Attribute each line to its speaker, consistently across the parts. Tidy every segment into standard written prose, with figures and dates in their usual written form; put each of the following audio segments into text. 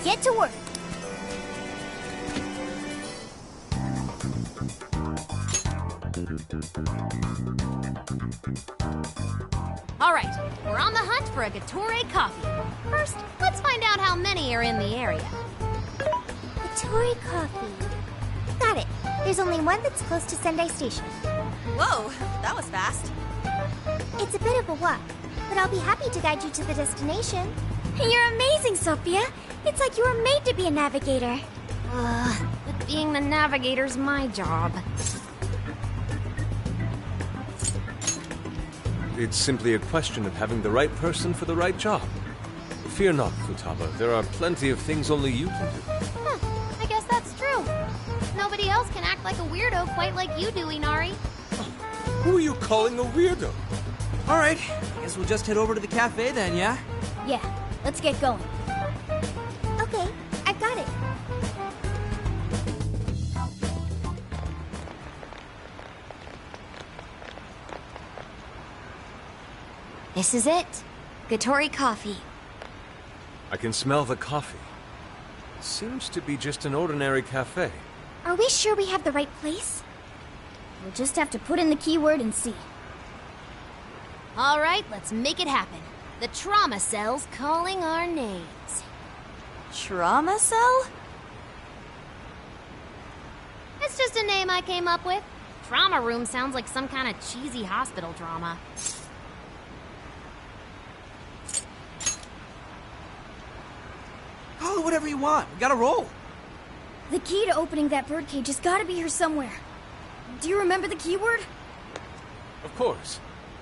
Speaker 1: get to work.
Speaker 2: All right, we're on the hunt for a Gatore coffee. First, let's find out how many are in the area.
Speaker 1: Tori Coffee. Got it. There's only one that's close to Sendai Station.
Speaker 3: Whoa, that was fast.
Speaker 1: It's a bit of a walk, but I'll be happy to guide you to the destination.
Speaker 4: You're amazing, Sophia. It's like you were made to be a navigator.
Speaker 2: But being the navigator's my job.
Speaker 5: It's simply a question of having the right person for the right job. Fear not, Futaba. There are plenty of things only you can do.
Speaker 2: I guess that's true. Nobody else can act like a weirdo quite like you do, Inari.
Speaker 5: Who are you calling a weirdo?
Speaker 6: All right, guess we'll just head over to the cafe then, yeah?
Speaker 4: Yeah, let's get going.
Speaker 1: Okay, I've got it.
Speaker 4: This is it. Gatore Coffee.
Speaker 5: I can smell the coffee. It seems to be just an ordinary cafe.
Speaker 4: Are we sure we have the right place? We'll just have to put in the keyword and see.
Speaker 2: All right, let's make it happen. The trauma cell's calling our names.
Speaker 3: Trauma cell?
Speaker 2: It's just a name I came up with. Trauma room sounds like some kind of cheesy hospital drama.
Speaker 6: Call it whatever you want. We gotta roll.
Speaker 4: The key to opening that birdcage has got to be here somewhere. Do you remember the keyword?
Speaker 5: Of course.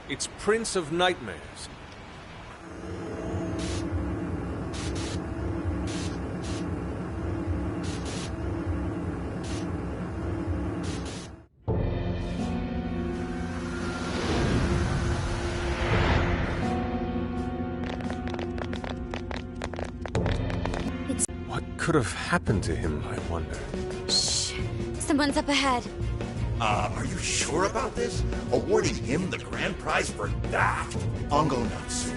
Speaker 5: It's Prince of Nightmares. What could have happened to him, I wonder?
Speaker 4: Shh. Someone's up ahead.
Speaker 7: Are you sure about this? Awarding him the grand prize for that? Ongo Natsu.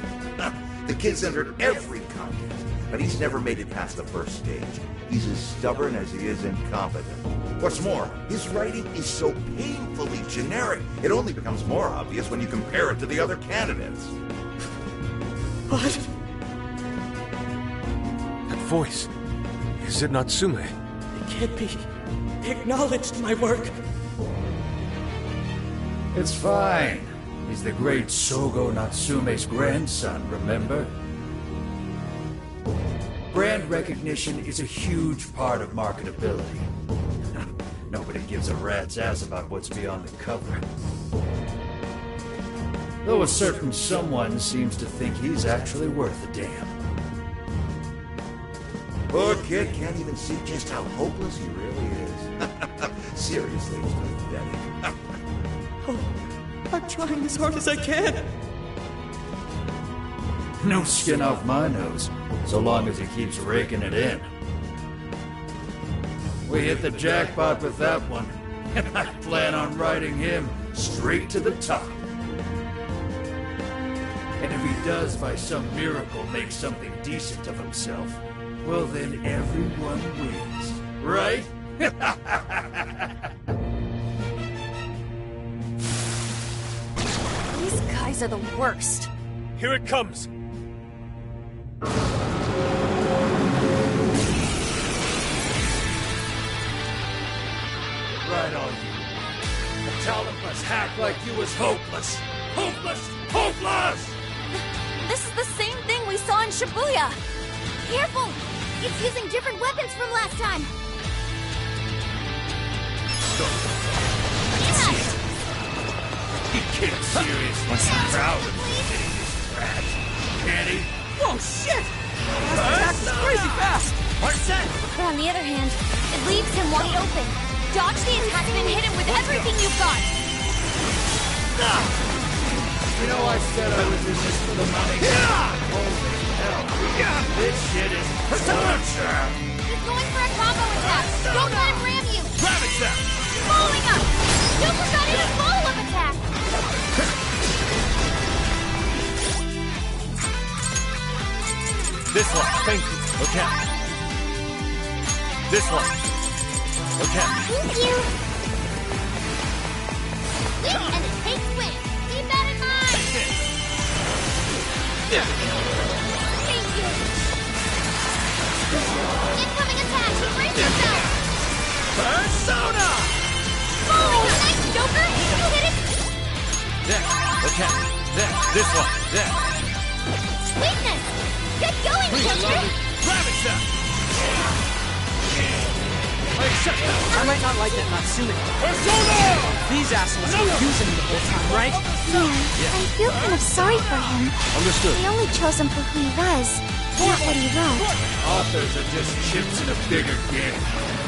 Speaker 7: The kid's entered every contest, but he's never made it past the first stage. He's as stubborn as he is incompetent. What's more, his writing is so painfully generic, it only becomes more obvious when you compare it to the other candidates.
Speaker 6: What?
Speaker 5: That voice. Is it Natsume?
Speaker 6: It can't be. He acknowledged my work.
Speaker 8: It's fine. He's the great Sogo Natsume's grandson, remember? Brand recognition is a huge part of marketability. Nobody gives a rat's ass about what's beyond the cover. Though a certain someone seems to think he's actually worth a damn.
Speaker 7: Poor kid can't even see just how hopeless he really is. Seriously, it's pathetic.
Speaker 6: I'm trying as hard as I can.
Speaker 8: No skin off my nose, so long as he keeps raking it in. We hit the jackpot with that one, and I plan on riding him straight to the top. And if he does by some miracle make something decent of himself, well then everyone wins, right?
Speaker 3: These guys are the worst.
Speaker 5: Here it comes!
Speaker 8: Right on you. The talentless hack like you was hopeless. Hopeless! Hopeless!
Speaker 3: This is the same thing we saw in Shibuya.
Speaker 4: Careful! It's using different weapons from last time.
Speaker 8: He can't seriously be proud of getting this trash, can he?
Speaker 6: Oh, shit! That attack is crazy fast!
Speaker 4: But on the other hand, it leaves him wide open. Dodge the attack and hit him with everything you've got.
Speaker 8: You know, I said I was in this for the money. Holy hell. This shit is torture.
Speaker 2: He's going for a combo attack. Don't let him ram you.
Speaker 8: Ravage them!
Speaker 2: Following up. Don't forget his follow-up attack.
Speaker 5: This one, thank you.
Speaker 8: Okay. This one. Okay.
Speaker 1: Thank you.
Speaker 2: Win and it takes win. Keep that in mind. Thank you. Incoming attack. Brace yourself.
Speaker 8: Persona!
Speaker 2: Oh, nice, Joker. You hit it.
Speaker 8: There. Okay. There. This one. There.
Speaker 2: Weakness. Get going, Joker.
Speaker 8: Gravity! I accept that.
Speaker 6: I might not like that Natsume.
Speaker 8: Persona!
Speaker 6: These assholes were using me the whole time, right?
Speaker 1: Yeah, I feel kind of sorry for him.
Speaker 5: Understood.
Speaker 1: We only chose him for who he was, not what he wrote.
Speaker 8: Authors are just chips in a bigger game.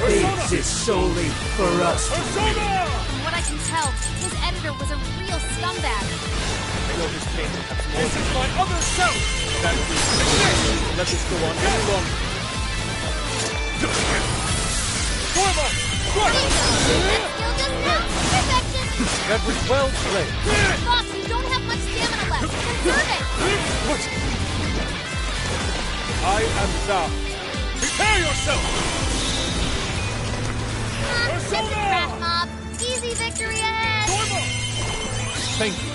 Speaker 8: They exist solely for us.
Speaker 2: From what I can tell, his editor was a real scumbag.
Speaker 5: I know his pain. This is my other self! That will be let this go on any longer.
Speaker 2: That skill just now. Perfection.
Speaker 5: That was well played.
Speaker 2: Boss, you don't have much stamina left. Conserve it.
Speaker 5: What? I am thou. Prepare yourself!
Speaker 2: This is Rat Mob. Easy victory ahead.
Speaker 5: Thank you.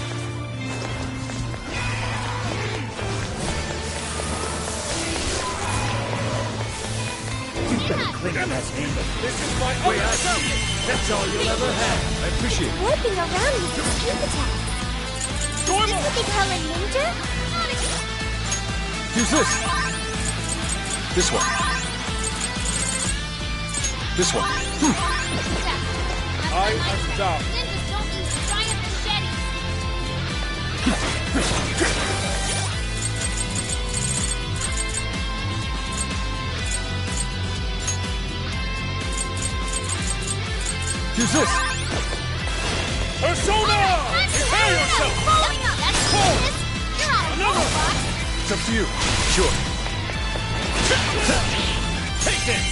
Speaker 8: Cleaner has handled.
Speaker 5: This is my other self!
Speaker 8: That's all you'll ever have.
Speaker 5: I appreciate it.
Speaker 1: Warping around with his sneak attack. Is this what they call a ninja?
Speaker 5: Use this. This one. This one. I am thou.
Speaker 2: Ninjas don't use giant machetes.
Speaker 5: Use this. Persona! Prepare yourself!
Speaker 2: Following up. That's it. You're on a roll, boss.
Speaker 5: It's up to you. Sure.
Speaker 8: Take this!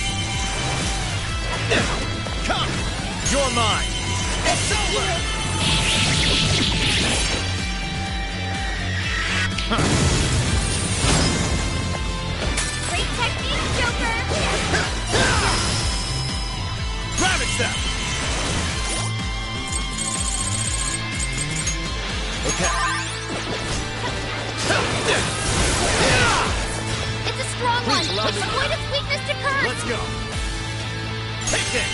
Speaker 8: Come! You're mine! It's over!
Speaker 2: Great technique, Joker.
Speaker 8: Gravity step! Okay.
Speaker 2: It's a strong one. Exploit its weakness to curse.
Speaker 8: Let's go! Take this!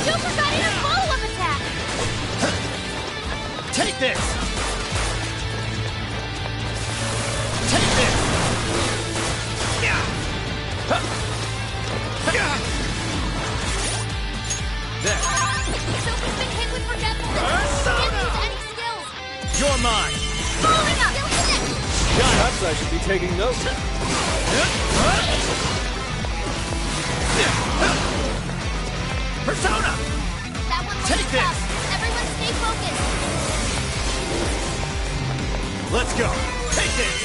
Speaker 2: Joker got in a follow-up attack.
Speaker 8: Take this! Take this! There!
Speaker 2: Joker's been hit with forgetfulness. Can't use any skills.
Speaker 8: You're mine!
Speaker 2: Following up.
Speaker 5: Perhaps I should be taking notes.
Speaker 8: Persona!
Speaker 2: That one was
Speaker 8: Take this.
Speaker 2: tough. Everyone stay focused.
Speaker 8: Let's go! Take this!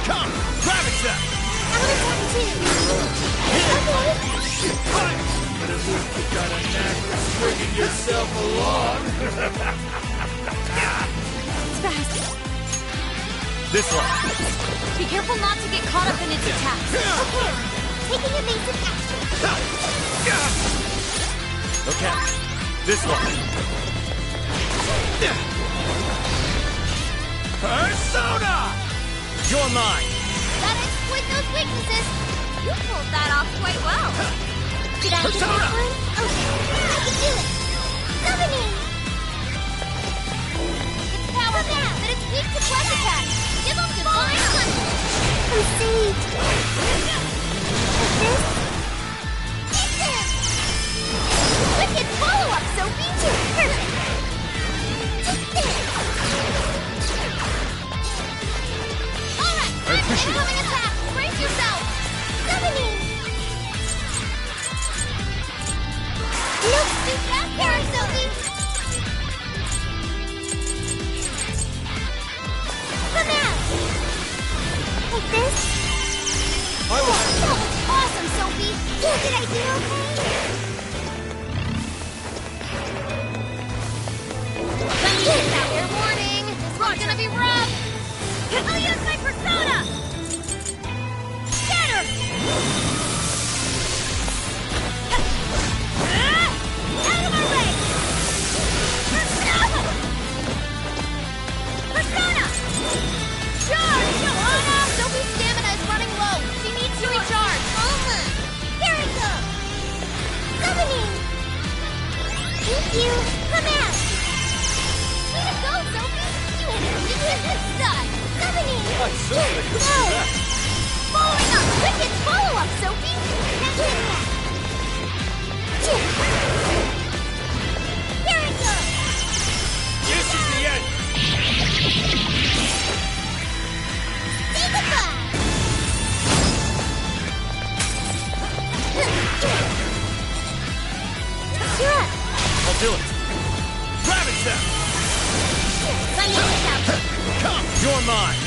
Speaker 8: Come! Gravity step! But at least you got a knack for stringing yourself along.
Speaker 2: It's fast.
Speaker 8: This one.
Speaker 2: Be careful not to get caught up in its attack.
Speaker 1: Taking evasive action.
Speaker 8: Okay. This one. Persona! You're mine.
Speaker 2: Gotta exploit those weaknesses. You pulled that off quite well.
Speaker 1: Did I get
Speaker 8: Persona!
Speaker 1: that one? Okay, I can do it. Summoning!
Speaker 2: It's power down, but it's weak to flesh attacks. Give them divine punch.
Speaker 1: I'm saved. Like this?
Speaker 2: Take this. Wicked follow-up, Sophie.
Speaker 1: Perfect. Take this.
Speaker 2: All right,
Speaker 5: I appreciate it.
Speaker 2: incoming attack. Brace yourself.
Speaker 1: Summoning!
Speaker 2: Nope, too fast there, Sophie.
Speaker 1: Come out! Like this?
Speaker 5: I will.
Speaker 2: That was awesome, Sophie.
Speaker 1: Did I do okay?
Speaker 2: Let me get out here. Warning. This
Speaker 8: mine!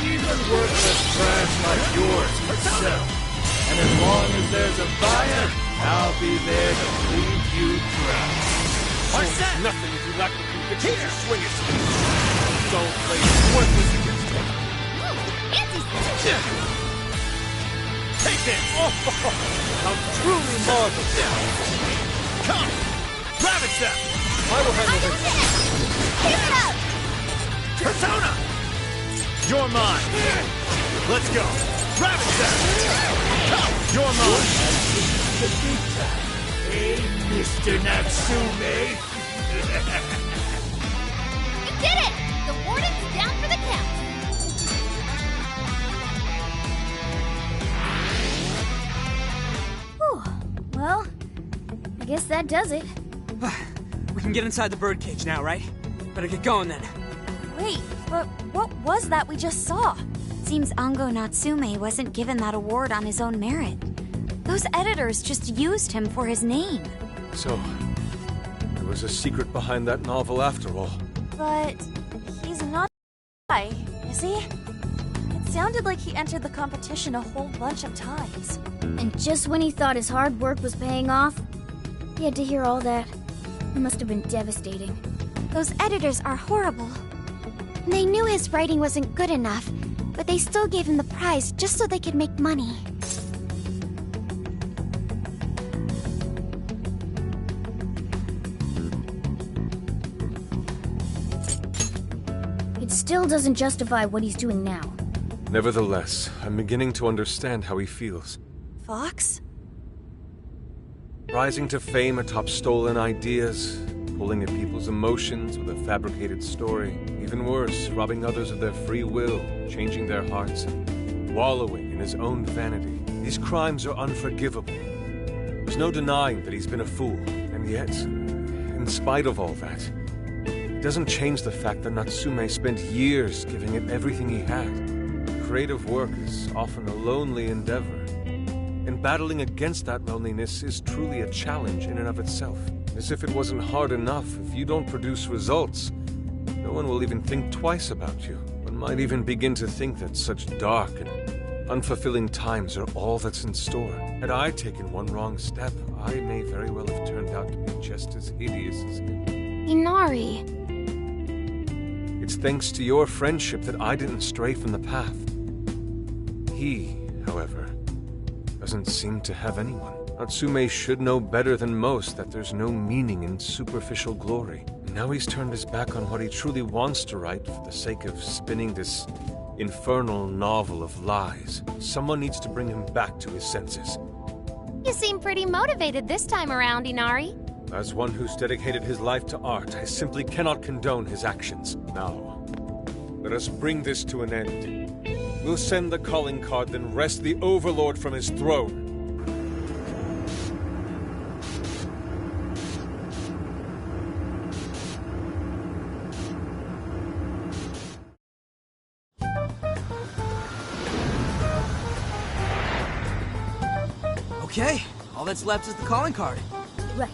Speaker 8: Even worthless trash like yours can sell. And as long as there's a buyer, I'll be there to bleed you dry.
Speaker 5: Arsene! Nothing if you lack the conviction to swing it. Don't play worthless against him. Take this! Oh, how truly marvelous! Come! Ravage them! I will handle this!
Speaker 1: Keep it up!
Speaker 8: Persona! You're mine! Let's go! Ravage them! Come! You're mine! Hey, Mr. Natsume!
Speaker 2: You did it! The warden's down for the count.
Speaker 4: Whew. Well, I guess that does it.
Speaker 6: We can get inside the birdcage now, right? Better get going then.
Speaker 4: Wait, but what was that we just saw? Seems Ango Natsume wasn't given that award on his own merit. Those editors just used him for his name.
Speaker 5: So, there was a secret behind that novel after all.
Speaker 3: But he's not a guy, is he? It sounded like he entered the competition a whole bunch of times.
Speaker 4: And just when he thought his hard work was paying off, he had to hear all that. It must have been devastating.
Speaker 1: Those editors are horrible. They knew his writing wasn't good enough, but they still gave him the prize just so they could make money.
Speaker 4: It still doesn't justify what he's doing now.
Speaker 5: Nevertheless, I'm beginning to understand how he feels.
Speaker 3: Fox?
Speaker 5: Rising to fame atop stolen ideas, pulling at people's emotions with a fabricated story. Even worse, robbing others of their free will, changing their hearts, and wallowing in his own vanity. These crimes are unforgivable. There's no denying that he's been a fool, and yet, in spite of all that, it doesn't change the fact that Natsume spent years giving it everything he had. Creative work is often a lonely endeavor, and battling against that loneliness is truly a challenge in and of itself. As if it wasn't hard enough, if you don't produce results, no one will even think twice about you. One might even begin to think that such dark and unfulfilling times are all that's in store. Had I taken one wrong step, I may very well have turned out to be just as hideous as him.
Speaker 1: Inari.
Speaker 5: It's thanks to your friendship that I didn't stray from the path. He, however, doesn't seem to have anyone. Natsume should know better than most that there's no meaning in superficial glory. And now he's turned his back on what he truly wants to write for the sake of spinning this infernal novel of lies. Someone needs to bring him back to his senses.
Speaker 2: You seem pretty motivated this time around, Inari.
Speaker 5: As one who's dedicated his life to art, I simply cannot condone his actions. Now, let us bring this to an end. We'll send the calling card, then wrest the Overlord from his throne.
Speaker 6: Okay, all that's left is the calling card.
Speaker 4: Right.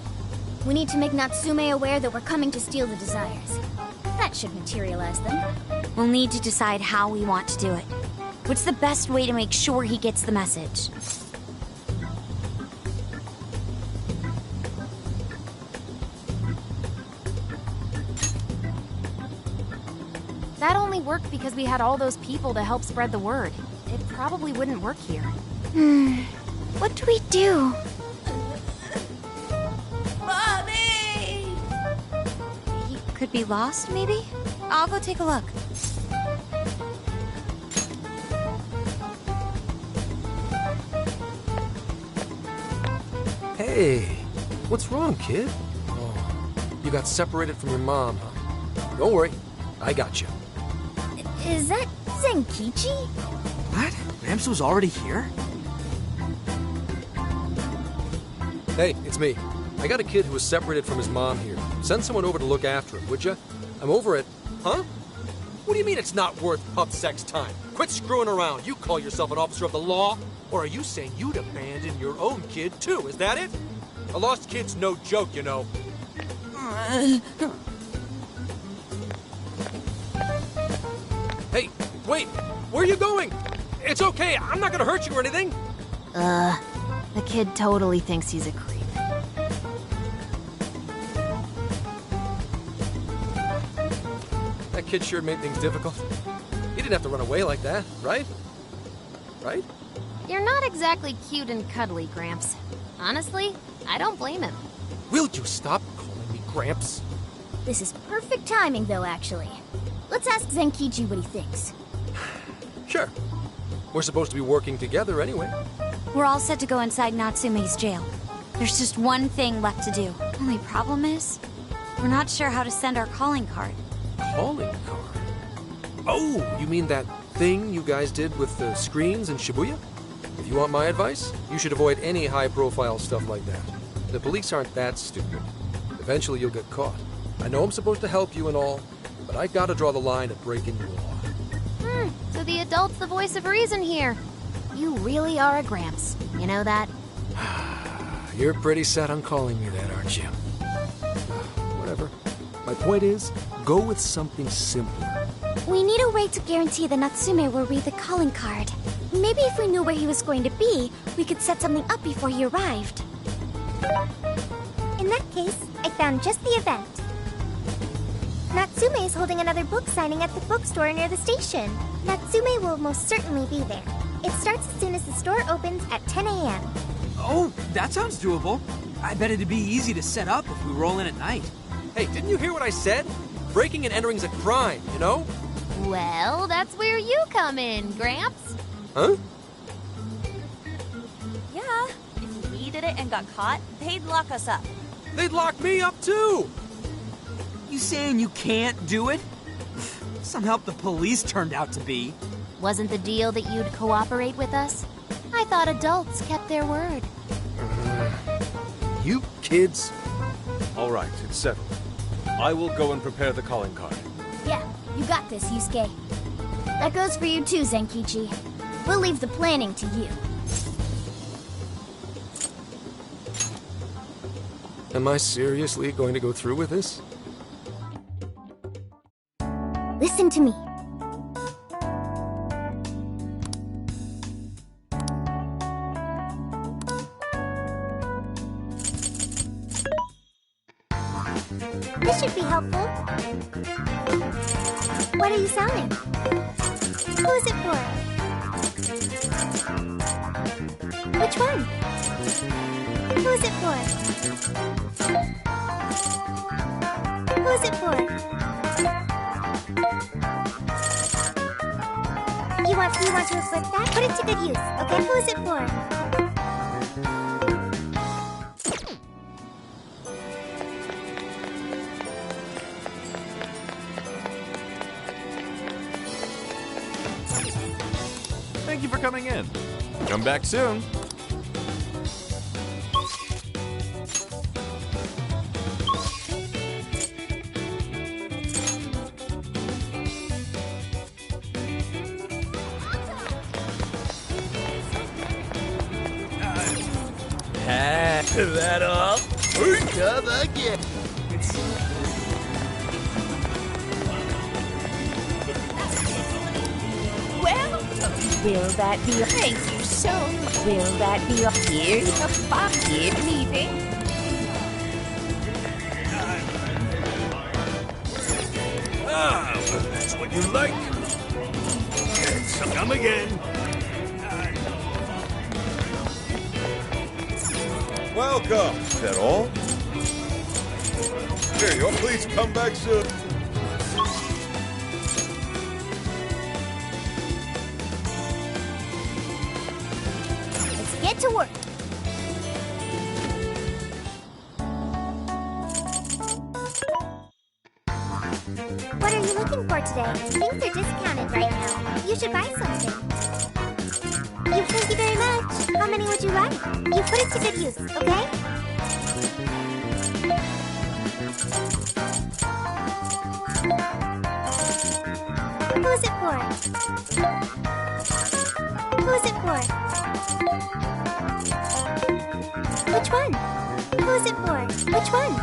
Speaker 4: We need to make Natsume aware that we're coming to steal the desires. That should materialize them. We'll need to decide how we want to do it. What's the best way to make sure he gets the message?
Speaker 2: That only worked because we had all those people to help spread the word. It probably wouldn't work here.
Speaker 1: What do we do?
Speaker 3: Mommy!
Speaker 4: He could be lost, maybe? I'll go take a look.
Speaker 9: Hey, what's wrong, kid? Oh, you got separated from your mom, huh? Don't worry, I got you.
Speaker 4: Is that Zenkichi?
Speaker 6: What? Ramsu's already here?
Speaker 9: Hey, it's me. I got a kid who was separated from his mom here. Send someone over to look after him, would ya? I'm over it. Huh? What do you mean it's not worth pup sex time? Quit screwing around. You call yourself an officer of the law? Or are you saying you'd abandon your own kid, too? Is that it? A lost kid's no joke, you know. Hey, wait! Where are you going? It's okay, I'm not gonna hurt you or anything!
Speaker 2: The kid totally thinks he's a creep.
Speaker 9: That kid sure made things difficult. He didn't have to run away like that, right? Right?
Speaker 2: You're not exactly cute and cuddly, Gramps. Honestly, I don't blame him.
Speaker 9: Will you stop calling me Gramps?
Speaker 4: This is perfect timing, though, actually. Let's ask Zenkichi what he thinks.
Speaker 9: Sure. We're supposed to be working together anyway.
Speaker 4: We're all set to go inside Natsume's jail. There's just one thing left to do. Only problem is, we're not sure how to send our calling card.
Speaker 9: Calling card? Oh, you mean that thing you guys did with the screens in Shibuya? If you want my advice, you should avoid any high-profile stuff like that. The police aren't that stupid. Eventually you'll get caught. I know I'm supposed to help you and all, but I gotta draw the line at breaking the law.
Speaker 2: So the adult's the voice of reason here. You really are a Gramps. You know that?
Speaker 9: You're pretty set on calling me that, aren't you? Whatever. My point is, go with something simpler.
Speaker 1: We need a way to guarantee that Natsume will read the calling card. Maybe if we knew where he was going to be, we could set something up before he arrived.
Speaker 10: In that case, I found just the event. Natsume is holding another book signing at the bookstore near the station. Natsume will most certainly be there. It starts as soon as the store opens at 10 a.m.
Speaker 6: Oh, that sounds doable. I bet it'd be easy to set up if we roll in at night.
Speaker 9: Hey, didn't you hear what I said? Breaking and entering's a crime, you know?
Speaker 2: Well, that's where you come in, Gramps.
Speaker 9: Huh?
Speaker 3: Yeah, if we did it and got caught, they'd lock us up.
Speaker 9: They'd lock me up too!
Speaker 6: You saying you can't do it? Some help the police turned out to be.
Speaker 2: Wasn't the deal that you'd cooperate with us? I thought adults kept their word.
Speaker 9: You kids.
Speaker 5: All right, it's settled. I will go and prepare the calling card.
Speaker 4: Yeah, you got this, Yusuke. That goes for you too, Zenkichi. We'll leave the planning to you.
Speaker 9: Am I seriously going to go through with this?
Speaker 1: Listen to me.
Speaker 10: This should be helpful. What are you selling? Who is it for? Which one? Who is it for? Who is it for? You want to equip that? Put it to good use, okay? Who is it for?
Speaker 8: Thank you for coming in. Come back soon.
Speaker 11: That all? Come again.
Speaker 12: Will that be a thank you so much? Will that be a here's a pocket leaving?
Speaker 11: Ah, well, that's what you like. Come again.
Speaker 7: Welcome. Is that all? Here you go. Please come back soon.
Speaker 1: Get to work.
Speaker 10: What are you looking for today? Things are discounted right now. You should buy something. Thank you very much. How many would you like? You put it to good use, okay? Who is it for? Who is it for? Which one? Who is it for? Which one?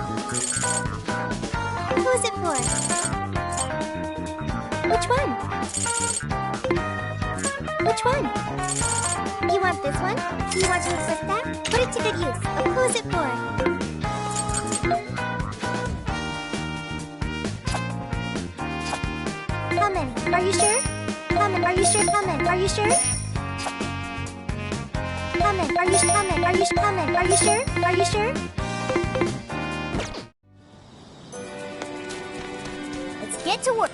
Speaker 10: Who is it for? Which one? Which one? You want this one? You want to equip that? Put it to good use. Who is it for? How many? Are you sure? How many? Are you sure? How many? Are you sure? How many? Are you sure? How many? Are you sure? How many? Are you sure? Are you sure?
Speaker 4: Let's get to work.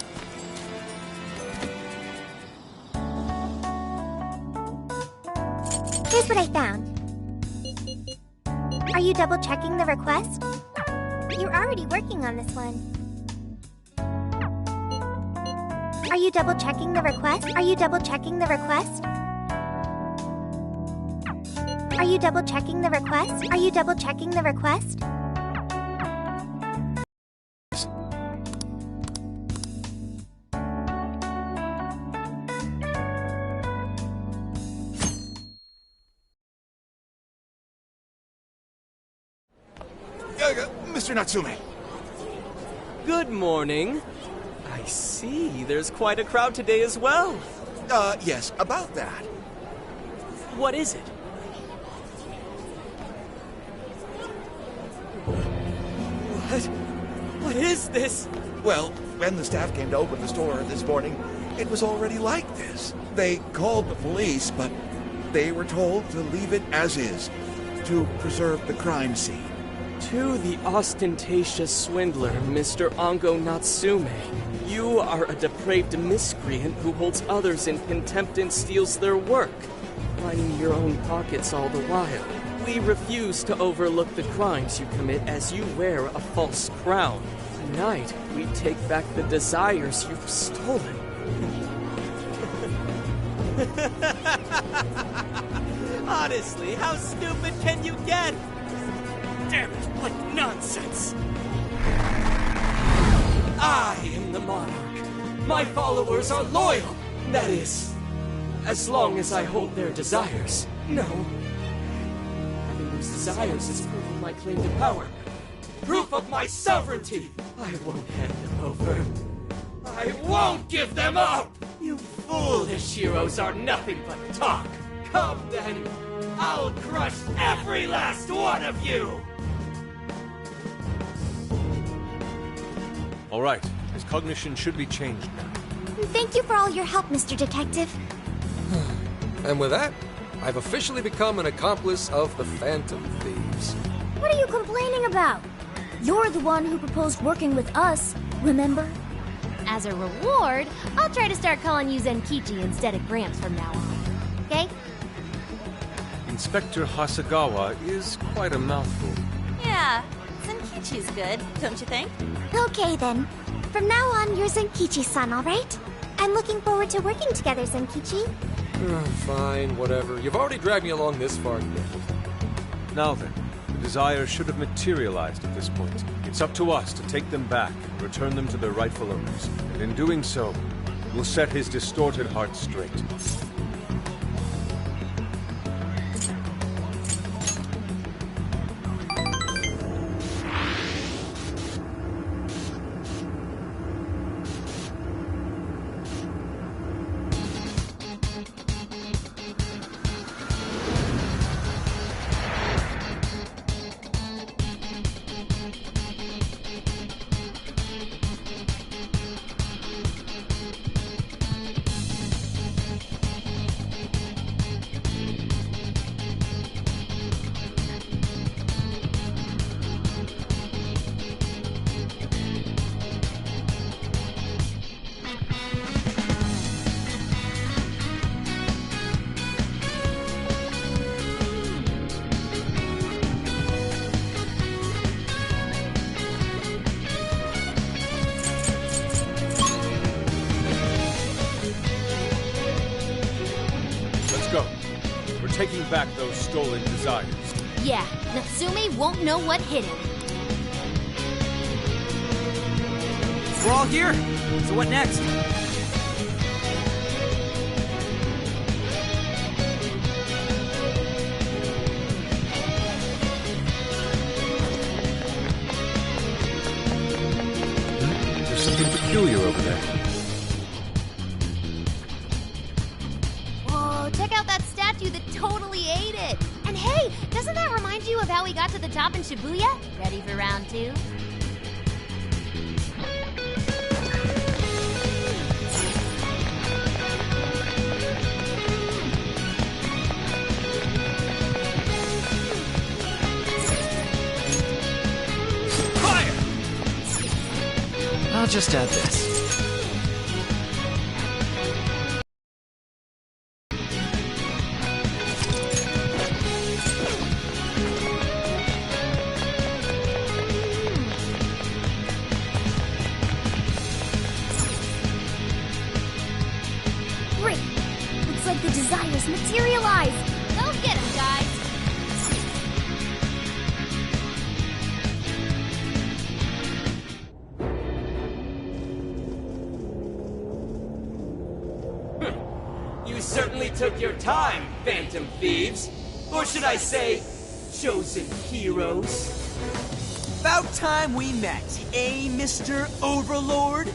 Speaker 10: Here's what I found. Are you double-checking the request? You're already working on this one. Are you double-checking the request? Are you double-checking the request? Are you double-checking the request? Are you double-checking the request?
Speaker 7: Mr. Natsume.
Speaker 13: Good morning. I see. There's quite a crowd today as well.
Speaker 7: Yes, about that.
Speaker 13: What is it? What is this?
Speaker 7: Well, when the staff came to open the store this morning, it was already like this. They called the police, but they were told to leave it as is, to preserve the crime scene.
Speaker 13: To the ostentatious swindler, Mr. Ango Natsume. You are a depraved miscreant who holds others in contempt and steals their work, lining your own pockets all the while. We refuse to overlook the crimes you commit as you wear a false crown. Tonight, we take back the desires you've stolen. Honestly, how stupid can you get? Damn it, what nonsense! I am the monarch. My followers are loyal. That is, as long as I hold their desires. No. Having those desires is proof of my claim to power. Proof of my sovereignty. I won't hand them over. I won't give them up! You foolish heroes are nothing but talk. Come then, I'll crush every last one of you!
Speaker 5: All right, his cognition should be changed now.
Speaker 1: Thank you for all your help, Mr. Detective.
Speaker 9: And with that, I've officially become an accomplice of the Phantom Thieves.
Speaker 4: What are you complaining about? You're the one who proposed working with us, remember?
Speaker 2: As a reward, I'll try to start calling you Zenkichi instead of Gramps from now on. Okay?
Speaker 5: Inspector Hasagawa is quite a mouthful.
Speaker 3: Yeah, Zenkichi's good, don't you think?
Speaker 1: Okay then. From now on, you're Zenkichi-san, alright? I'm looking forward to working together, Zenkichi.
Speaker 9: Fine, whatever. You've already dragged me along this far.
Speaker 5: Now then, the desires should have materialized at this point. It's up to us to take them back and return them to their rightful owners. And in doing so, we'll set his distorted heart straight. Taking back those stolen desires.
Speaker 2: Yeah, Natsume won't know what hit him.
Speaker 6: We're all here, so what next?
Speaker 5: There's something peculiar over there.
Speaker 2: Doesn't that remind you of how we got to the top in Shibuya? Ready for round 2?
Speaker 14: I'll just add this.
Speaker 4: Great! Looks like the desires materialize!
Speaker 2: Go get 'em, guys!
Speaker 13: You certainly took your time, Phantom Thieves. Or should I say, chosen heroes.
Speaker 6: About time we met, eh, Mr. Overlord?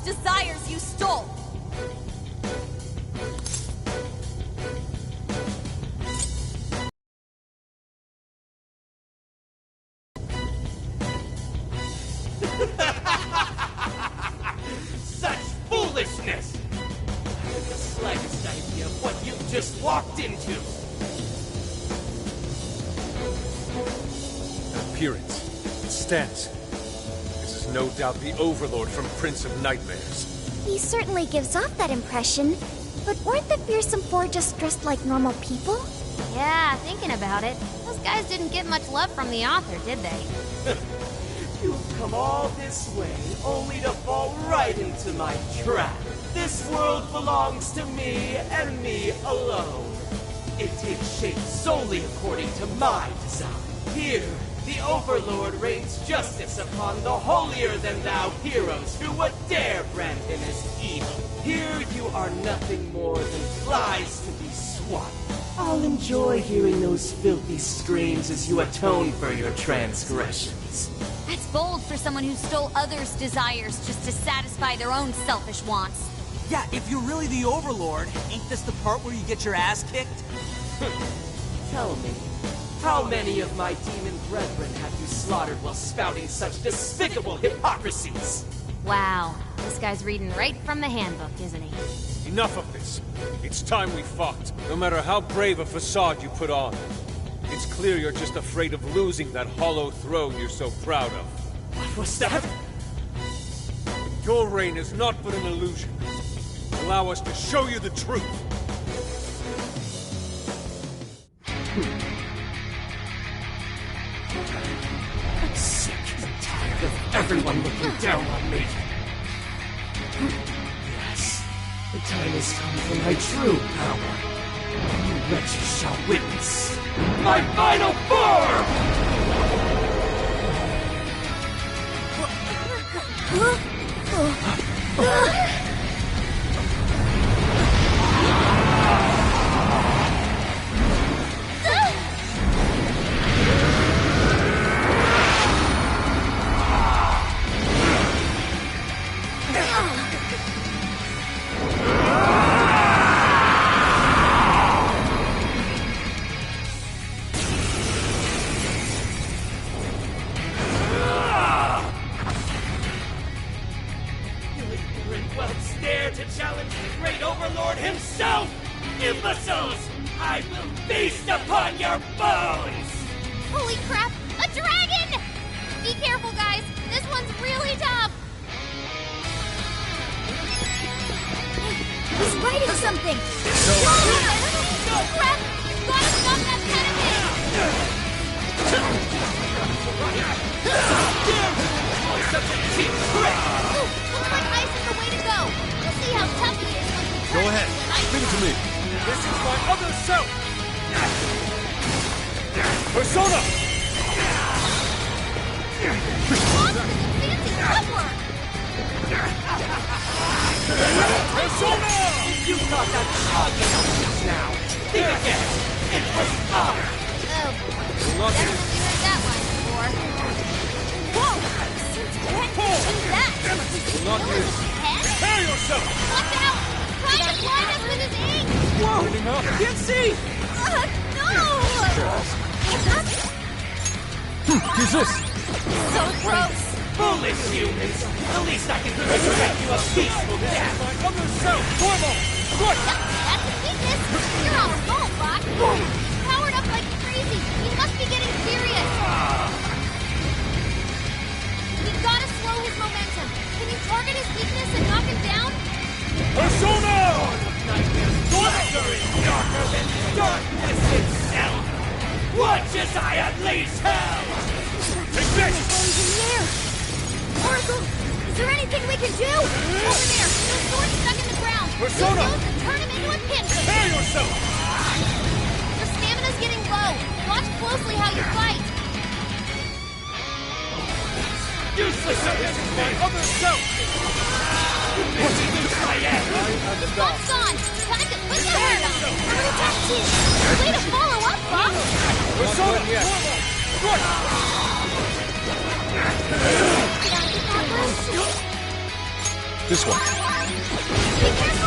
Speaker 3: desires you stole!
Speaker 13: Such foolishness! I haven't the slightest idea of what you just walked into.
Speaker 5: Appearance, stance. This is no doubt the Overlord from Prince of Nightmares.
Speaker 1: He certainly gives off that impression. But weren't the Fearsome Four just dressed like normal people?
Speaker 2: Yeah, thinking about it, those guys didn't get much love from the author, did they?
Speaker 13: You've come all this way only to fall right into my trap. This world belongs to me and me alone. It takes shape solely according to my design. Here, the Overlord rains justice upon the holier-than-thou heroes who would dare brand him as evil. Here you are nothing more than flies to be swatted. I'll enjoy hearing those filthy screams as you atone for your transgressions.
Speaker 4: That's bold for someone who stole others' desires just to satisfy their own selfish wants.
Speaker 6: Yeah, if you're really the Overlord, ain't this the part where you get your ass kicked?
Speaker 13: Tell me, how many of my demon brethren have you slaughtered while spouting such despicable hypocrisies?
Speaker 2: Wow, this guy's reading right from the handbook, isn't he?
Speaker 5: Enough of this. It's time we fought, no matter how brave a facade you put on. It's clear you're just afraid of losing that hollow throne you're so proud of.
Speaker 13: What was that?
Speaker 5: Your reign is not but an illusion. Allow us to show you the truth.
Speaker 13: I'm sick and tired of everyone looking down on me. Yes, the time has come for my true power. You wretches shall witness my final form!
Speaker 2: Holy crap! A dragon! Be careful, guys! This one's really tough!
Speaker 4: He's writing something!
Speaker 2: No, crap! You've got to stop that pediment!
Speaker 13: Such a cheap trick!
Speaker 2: Ooh, looks like ice is the way to go! We'll see how tough he is when we turn
Speaker 5: Go ahead. Give it to me. This is my other self! Persona!
Speaker 13: Persona! You thought that was obvious now. Think again. It was honor.
Speaker 2: Oh, definitely heard that line before. Whoa! Since when did you do that?
Speaker 5: Not this. Prepare yourself!
Speaker 2: Watch out! Trying to blind us with his ink!
Speaker 5: Whoa!
Speaker 6: Can't see!
Speaker 2: No!
Speaker 5: Who's this?
Speaker 2: So gross!
Speaker 13: Foolish humans! The least I can do is grant you a peaceful death!
Speaker 5: My other self! Tormo! Quick!
Speaker 2: That's a weakness! You're on a roll, Brock! Powered up like crazy! He must be getting serious! We've gotta slow his momentum! Can you target his weakness and knock him down?
Speaker 5: Persona!
Speaker 13: Nightmare's darker is darker than darkness itself! Watch as I unleash hell!
Speaker 5: Take this!
Speaker 2: Oracle, is there anything we can do? Over there, the sword's stuck in the ground.
Speaker 5: Persona!
Speaker 2: Use those and turn him into a pinch.
Speaker 5: Prepare yourself!
Speaker 2: Your stamina's getting low. Watch closely how you fight.
Speaker 13: Useless!
Speaker 5: This is my other self!
Speaker 13: What do you do, Cyan?
Speaker 2: Lock's on. Time to put the hurt on. Early attack 2. Way to follow up, Bob.
Speaker 5: Persona! Quick!
Speaker 9: This one.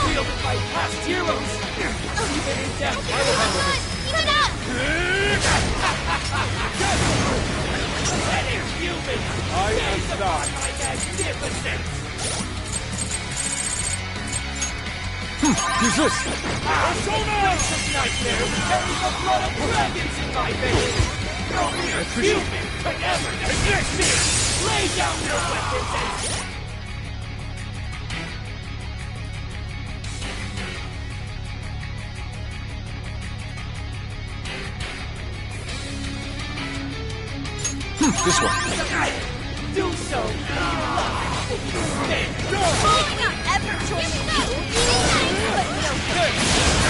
Speaker 13: Wielded by past heroes. Even in death, I will handle this.
Speaker 2: Get up!
Speaker 13: Pathetic human!
Speaker 11: I am not.
Speaker 13: My magnificence!
Speaker 9: Who's this?
Speaker 13: Persona! Of nightmares carry the blood of dragons in my veins! No mere human could ever defeat me! Lay down your weapons and...
Speaker 9: This one.
Speaker 13: Do so!
Speaker 3: Ever join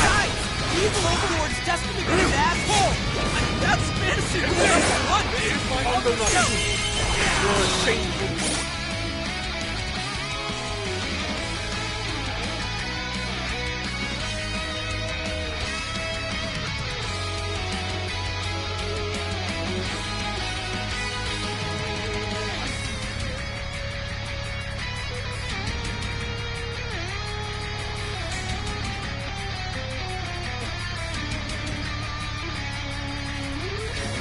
Speaker 6: Guys! Evil Overlord's destined to be an asshole! That's fantasy! What?
Speaker 11: Here's my Ungonatsu. You're a shameful...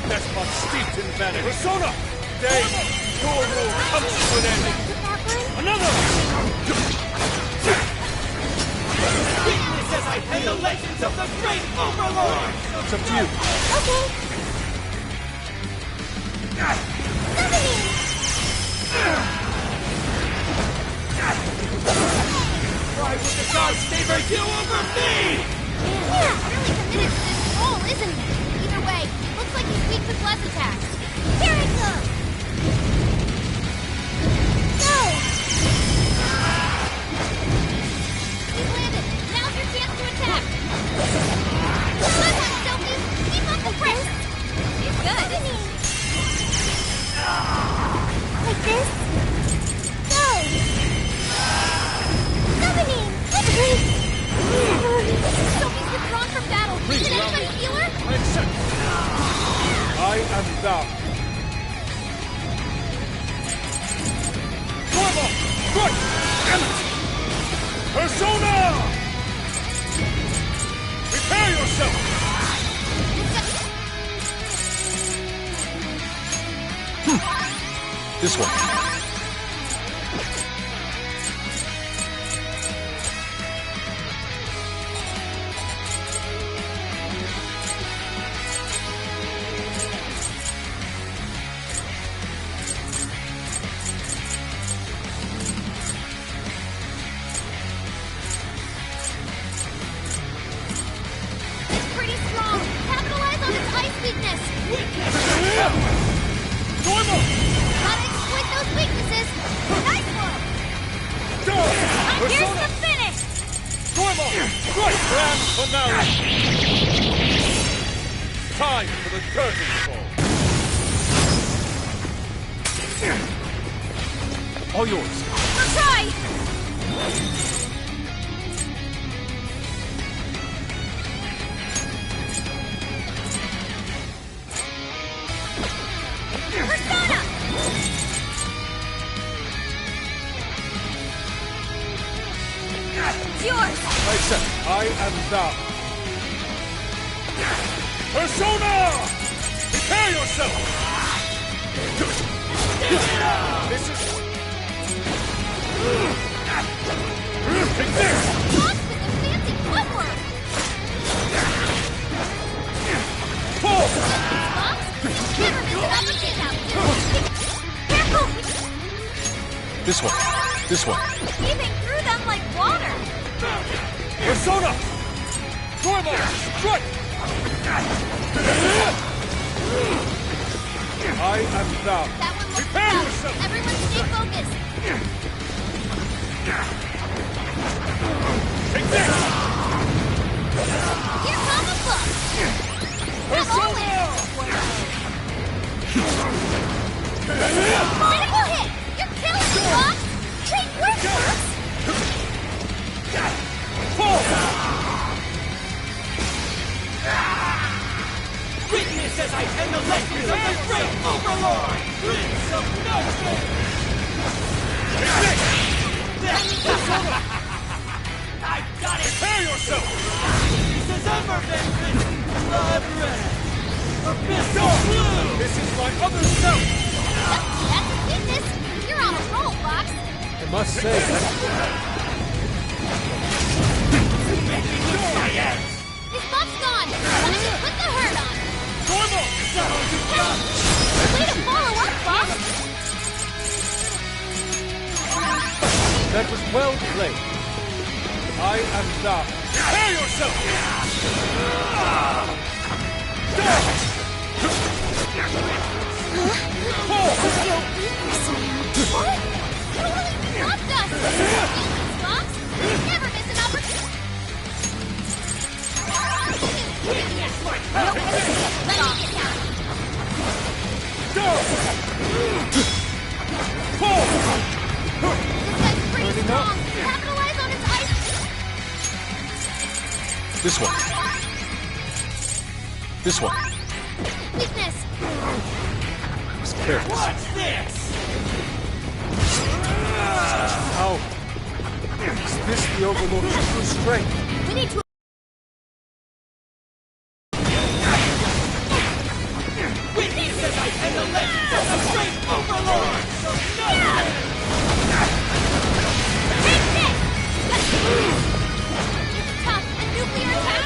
Speaker 11: Despot steeped in vanity. Persona! Day! Your rule comes to an end! Another!
Speaker 13: Weakness as I pen the legends of the great Overlord!
Speaker 9: It's up to you.
Speaker 10: Okay.
Speaker 13: Why would the gods favor you over me?
Speaker 2: Yeah, really committed to this role, isn't he? Either way, looks like he's weak to bless attacks.
Speaker 10: Here it goes. Go.
Speaker 2: He's landed. Now's your chance to attack. Good one, Sophie. Keep up the press. He's good.
Speaker 10: Like this. Go. Summoning.
Speaker 2: Sophie's withdrawn from battle.
Speaker 11: Please
Speaker 2: Can
Speaker 11: allow
Speaker 2: anybody
Speaker 11: me.
Speaker 2: heal her?
Speaker 11: I accept. I am thou. Normal! Right! Persona! Prepare yourself!
Speaker 9: This one.
Speaker 2: It's pretty strong. Capitalize on its ice weakness.
Speaker 11: Normal!
Speaker 2: Gotta exploit those weaknesses. Nice one. Here's the finish.
Speaker 11: Normal! Right! Grand finale! Time for the curtain call. All yours.
Speaker 2: I'll try. Persona! It's yours.
Speaker 11: I accept. I am thou. Persona! Prepare yourself! This is... Take this!
Speaker 2: Lost with the fancy footwork.
Speaker 11: Pull!
Speaker 2: Fox, you'll never miss an opportunity out there. Careful!
Speaker 9: This one. This one.
Speaker 2: Weaving through them like water.
Speaker 11: Persona! Normal! Strike! I am thou.
Speaker 2: That one looks
Speaker 11: Prepare
Speaker 2: tough.
Speaker 11: yourself!
Speaker 2: Everyone stay focused.
Speaker 11: Take this!
Speaker 2: Here come the book.
Speaker 11: Persona!
Speaker 2: Critical hit. You're killing me, Fox. Great work, Fox.
Speaker 11: Pull!
Speaker 13: Witness as I pen the legends of the great Overlord! Prince of Nightmare!
Speaker 11: Take this!
Speaker 6: I got it!
Speaker 11: Prepare yourself!
Speaker 6: This is ever been blood red! Abyssal
Speaker 11: Go!
Speaker 6: blue!
Speaker 11: This is my other self!
Speaker 2: That's a weakness! You're on a roll, Fox!
Speaker 9: I must say,
Speaker 2: His buff's gone! Time to put the hurt on!
Speaker 6: Normal!
Speaker 2: Way to follow up, Fox!
Speaker 11: That was well played. I am thou. Prepare yourself!
Speaker 2: What? You stopped us! Useless, Fox! Never miss an opportunity! Let me get down! This guy's pretty strong! Capitalize on his ice!
Speaker 9: this one. This one.
Speaker 2: Weakness!
Speaker 9: Just careful.
Speaker 6: What's this?
Speaker 9: How? Is this the Overlord's true strength?
Speaker 2: We need to...
Speaker 6: Witnesses and the legends of the great Overlord!
Speaker 2: Take this! It's tough! A nuclear attack!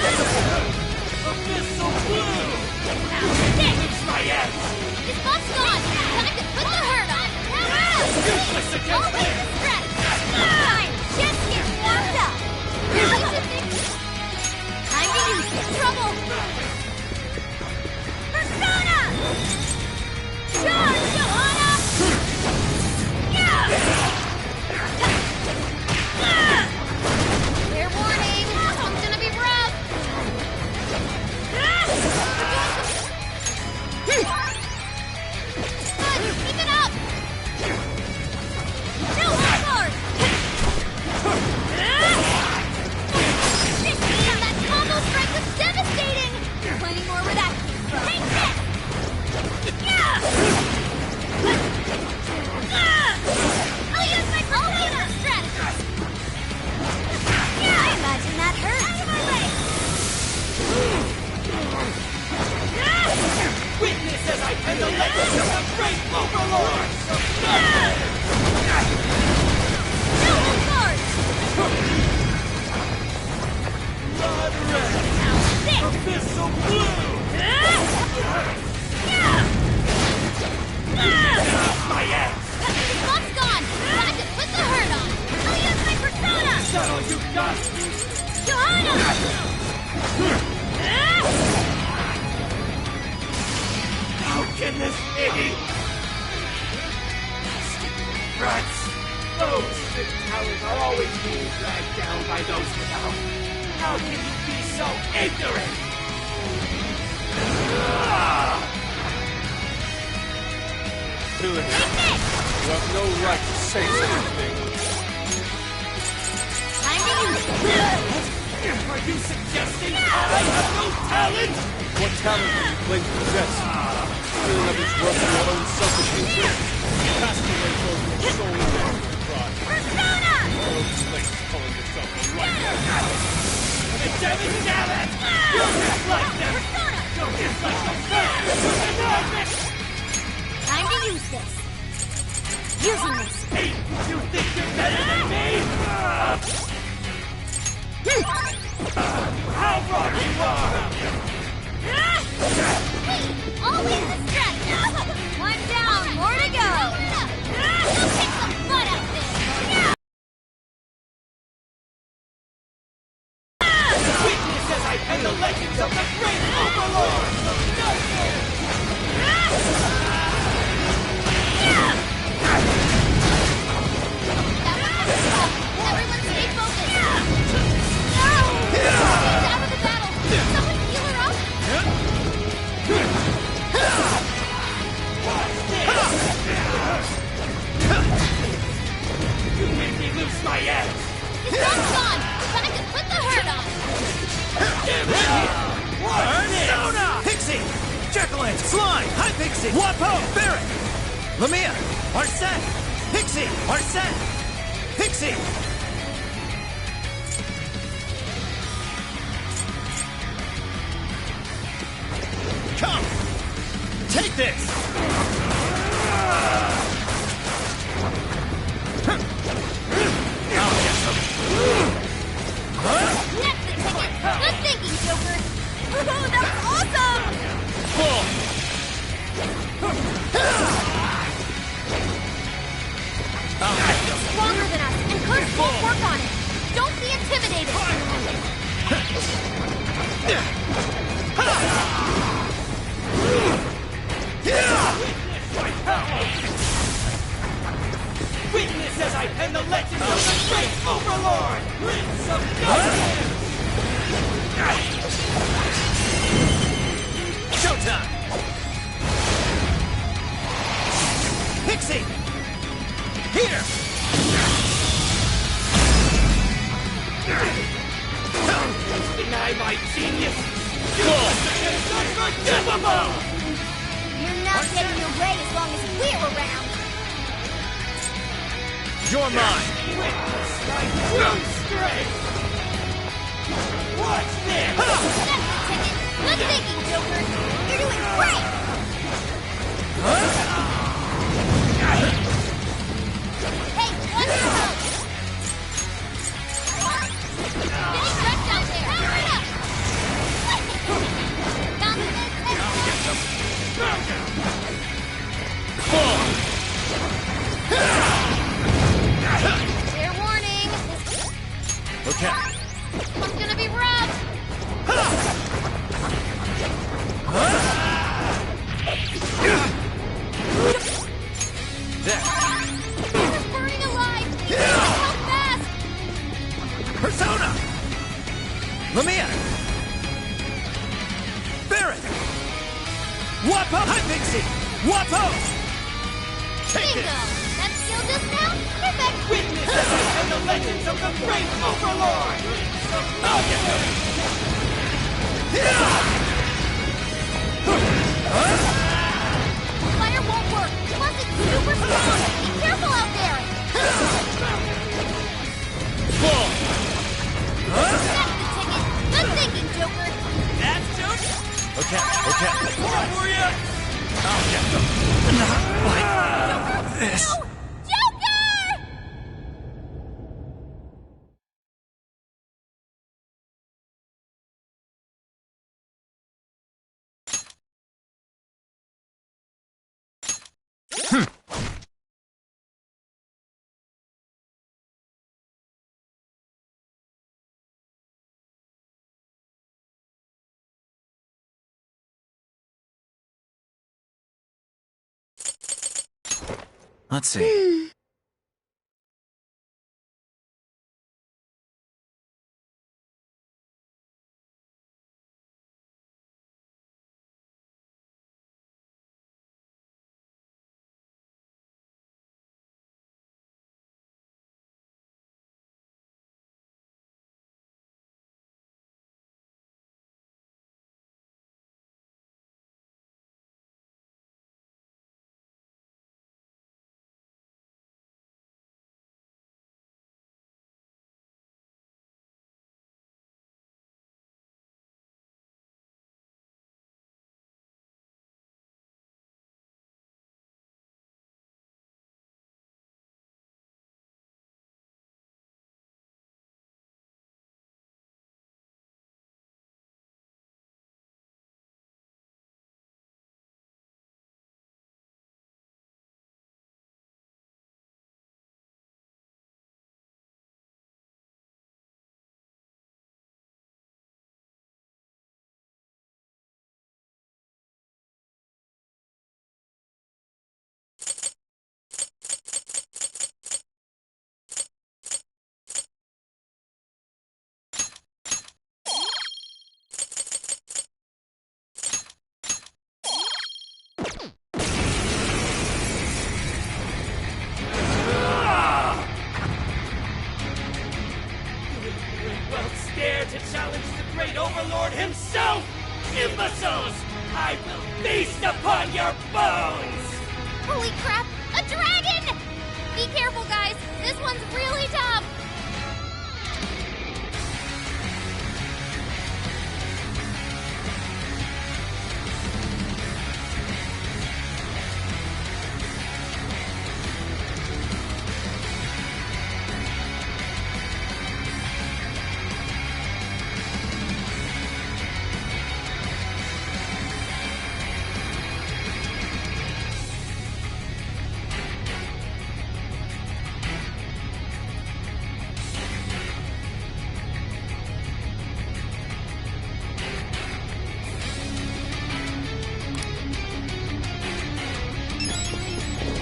Speaker 6: Abyssal blue!
Speaker 2: This!
Speaker 6: My ass!
Speaker 2: His buff's gone! Time to put the hurt on!
Speaker 6: Useless against
Speaker 2: Always
Speaker 6: this!
Speaker 2: the strategy! Fine! Just get warmed up! Time to use it! Trouble! Persona! Charge, Johanna! Fair warning! This one's gonna be rough! Good! Keep it up! No hard! Damn, that combo strike was devastating! Plenty more where that came from. Take this! I'll use my persona strategy! I imagine that hurt. Out of my way!
Speaker 6: Witness as I end the legends of the great Overlord!
Speaker 2: No guard!
Speaker 6: Blood red! Abyssal blue! My ass!
Speaker 2: His buff's gone! Time to put the hurt on! I'll use my persona!
Speaker 6: Is that all you got?
Speaker 2: Johanna!
Speaker 6: How can this be? Rats! Those with talent are always being dragged down by those without. How can you be so ignorant?
Speaker 11: Villain, you have no right to say such a thing.
Speaker 2: Time to use it!
Speaker 6: Are you suggesting I have no talent?
Speaker 11: What talent do you claim to possess? Feeling of his work for your own selfish interest? Cast away both your soul and your pride.
Speaker 2: Persona!
Speaker 11: No place calling yourself a right.
Speaker 6: Damn it! You're just like them!
Speaker 2: Persona!
Speaker 6: You're just like the first!
Speaker 2: Time to use this. Using this.
Speaker 6: Hey, you think you're better than me? How wrong you are!
Speaker 2: Always the strategy. One down, more to go. We'll kick some butt out this.
Speaker 6: Witness as I end the legends of the great Overlord!
Speaker 2: Everyone stay focused. She's out of the battle. Someone heal her up.
Speaker 6: You made me lose my edge!
Speaker 2: His gun's gone. Time to put the hurt on.
Speaker 6: Persona!
Speaker 15: Pixie! Jack-o'-lantern! Slime! Hi, Pixie! Wapo! Barret! Lamia! Arsene! Pixie! Arsene! Pixie! Come! Take this! I'll get some.
Speaker 2: That's the ticket! Good thinking, Joker! Oh, that was awesome! He's stronger than us, and Curse won't work on it! Don't be intimidated!
Speaker 6: Witness as I pen the legend of the great Overlord! Prince of Darkness!
Speaker 15: Showtime! Pixie! Here!
Speaker 6: Deny my genius! It's unforgivable!
Speaker 2: You're not getting your way as long as we're around!
Speaker 15: You're mine!
Speaker 6: Witness my true strength! Watch this!
Speaker 2: That's the ticket! Good thinking, Joker! You're doing great! Hey, watch your help! Getting wrecked out there! Hurry up! Fair warning!
Speaker 15: Okay.
Speaker 2: This one's gonna be rough!
Speaker 15: There.
Speaker 2: This is burning alive! Help fast!
Speaker 15: Persona! Lamia! Barret! Wapo! Hi, Pixie! Wapo! Take
Speaker 2: Bingo!
Speaker 15: it!
Speaker 2: That skill just now? Perfect!
Speaker 6: Witness as I pen the legends of the great Overlord!
Speaker 15: I'll get them!
Speaker 2: Fire won't work! Plus it's super strong! Be careful out there! That's the ticket! Good thinking, Joker!
Speaker 6: That's Joker!
Speaker 15: Okay.
Speaker 6: What were you?
Speaker 15: I'll get them! Not like this!
Speaker 2: No! Joker!
Speaker 14: Let's see.
Speaker 6: Overlord himself! Imbeciles! I will feast upon your bones!
Speaker 2: Holy crap! A dragon! Be careful, guys! This one's really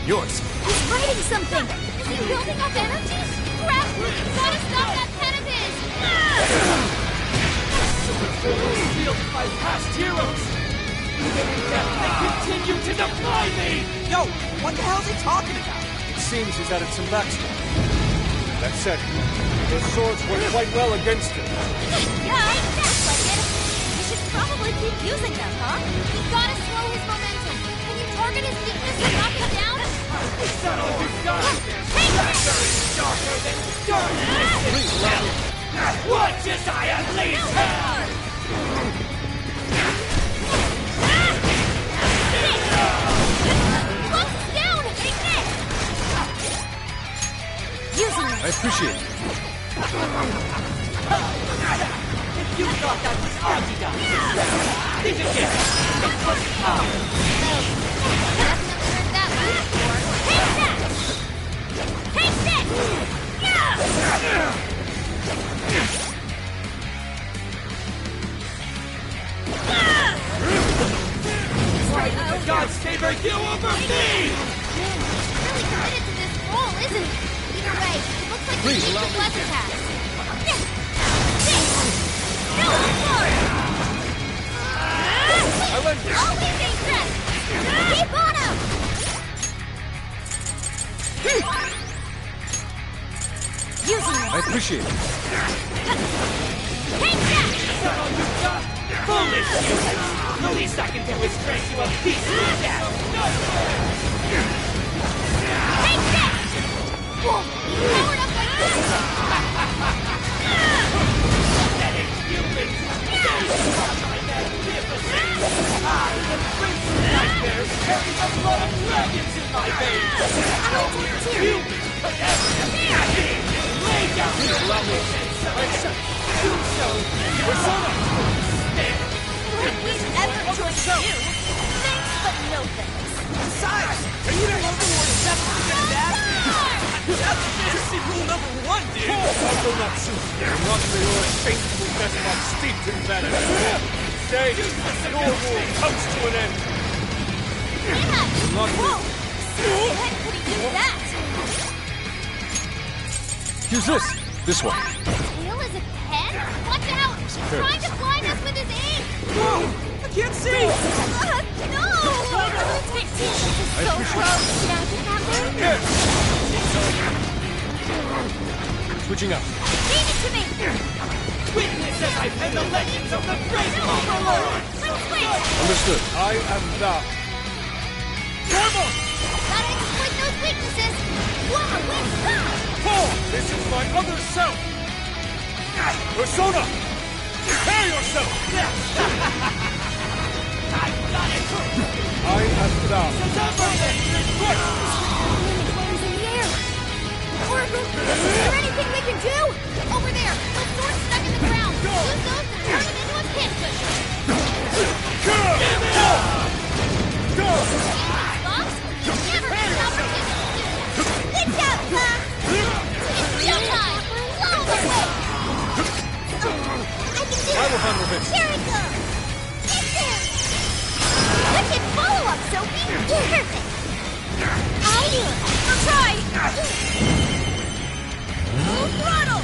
Speaker 14: Yours.
Speaker 3: He's writing something!
Speaker 2: Is he building up energy? Grab! Gotta stop that pen of his!
Speaker 13: Wielded by past heroes! Even in death, they continue to defy me!
Speaker 6: Yo, what the hell's he talking about?
Speaker 11: It seems he's added some backstory. That said, those swords work quite well against him.
Speaker 3: Yeah, that's like it. We should probably keep using them, huh?
Speaker 2: We gotta slow his momentum. Can you target his weakness and knock him down?
Speaker 13: Settle your guns! Rapture is darker than darkness itself! What does I at least have?
Speaker 11: I appreciate it.
Speaker 13: If you thought that was Agiga, think again. It was power.
Speaker 2: Definitely heard that one before.
Speaker 3: Take this!
Speaker 13: Why did the gods favor you over me?
Speaker 2: Really committed to this role, isn't he? Either way, it looks like
Speaker 11: Please,
Speaker 2: he
Speaker 11: allow
Speaker 2: needs
Speaker 11: me
Speaker 2: a
Speaker 11: to-
Speaker 2: pleasure pass.
Speaker 11: I lend you.
Speaker 2: Always impressed! Keep on him!
Speaker 11: I appreciate it.
Speaker 2: Take that!
Speaker 13: Settle you got? Foolish humans! The least I can do is drag you a piece of death!
Speaker 2: Take this! Whoa, he's powered up like this!
Speaker 13: Pathetic humans! They are my magnificence! I, the Prince of Nightmares, carry the blood of dragons in my veins! No mere human could ever defeat me! Lay down your weapons and surrender! Do so! Persona!
Speaker 3: If we'd ever joined you, thanks but no thanks.
Speaker 6: Besides, are you the one who accepted getting that? That's fantasy rule number 1, dude!
Speaker 11: Uncle Natsu, not for your faithful Deathlock steeped in vanity. Today, your rule comes to an end. Not
Speaker 3: Whoa! When could he use that?
Speaker 11: Use this. This one.
Speaker 2: Tail is a pen? Watch out! He's trying to blind us with his ink!
Speaker 6: Whoa! I can't see!
Speaker 2: No!
Speaker 11: I appreciate it.
Speaker 10: Should I get that one?
Speaker 11: Yes. Switching up.
Speaker 3: Feed it to me!
Speaker 13: Witness as I pen the legends of the great Overlord!
Speaker 11: Understood. I am thou.
Speaker 2: Gotta exploit those weaknesses! Wow, wait, stop!
Speaker 11: Paul, this is my other self. Persona, prepare yourself.
Speaker 13: I got it!
Speaker 11: I am thou.
Speaker 2: Flames in the air! Oracle, is there anything we can do? Over there, those swords stuck in the ground! Use those to turn them into a pin cushion!
Speaker 11: Give it up! Go!
Speaker 2: Fox, you never get an opportunity! Good job, Fox! It's showtime! Blow the way! I can do
Speaker 11: I will handle this.
Speaker 2: Here it goes! It's him! Wicked follow-up, Sophie! Perfect!
Speaker 3: I'll try!
Speaker 2: Full throttle!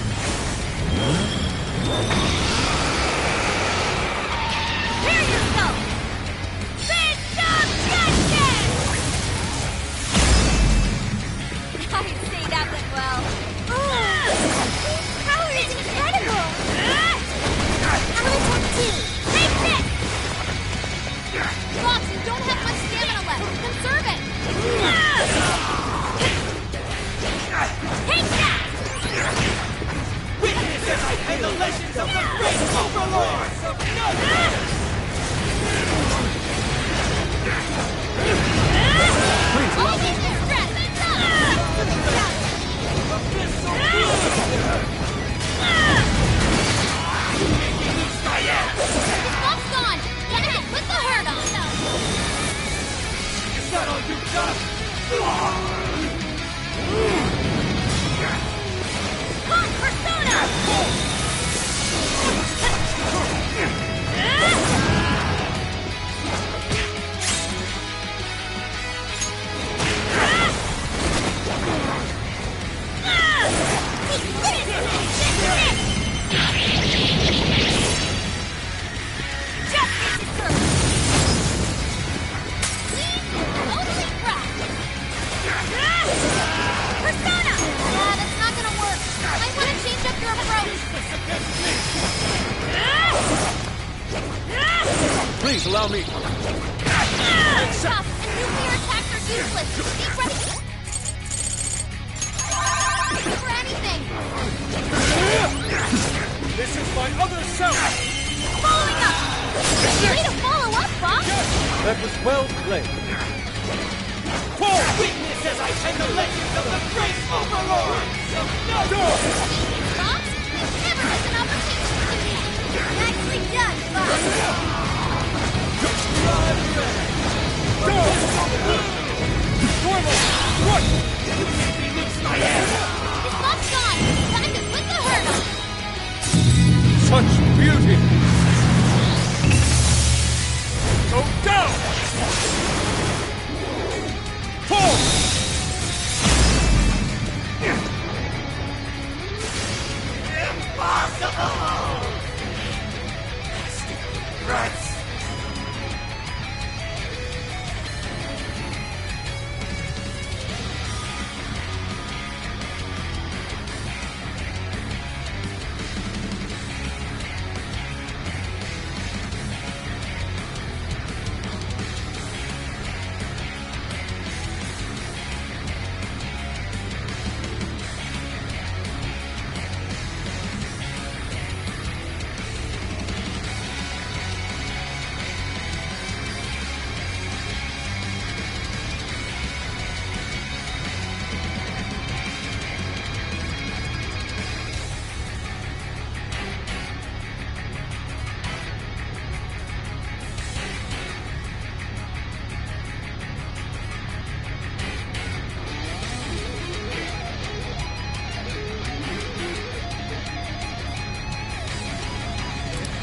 Speaker 3: Prepare yourself! Big Dog Justice! I'd say that went well.
Speaker 2: His power is incredible! I'm gonna talk too!
Speaker 3: Take this!
Speaker 2: Fox, you don't have much stamina left! Conserve it!
Speaker 3: Take that!
Speaker 13: Witness as I pen the legends of the
Speaker 5: allow me.
Speaker 2: Tough, and nuclear attacks are useless. Be ready for anything.
Speaker 11: This is my other self!
Speaker 2: Following up. Way to follow up, Fox.
Speaker 11: That was well played.
Speaker 6: Full weaknesses I and the legends of the great overlord!
Speaker 2: Fox, you never miss an opportunity. Nicely done, Fox.
Speaker 11: Normal! What?
Speaker 6: You made me lose my head!
Speaker 2: His Fox gone. Time to put the hurt on.
Speaker 11: Such beauty! Go down! Fall!
Speaker 6: Impossible! Rats!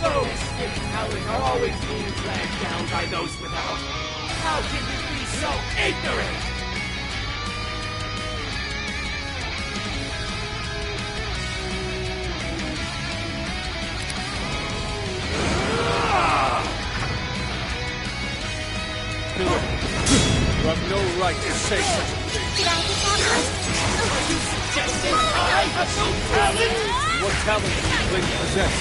Speaker 6: Those big towers are always being dragged down by those without. How can you be so ignorant?
Speaker 11: You have no right to say such a thing.
Speaker 2: Did I get that one?
Speaker 6: You suggested I have no talent?
Speaker 11: What talent do you claim to possess?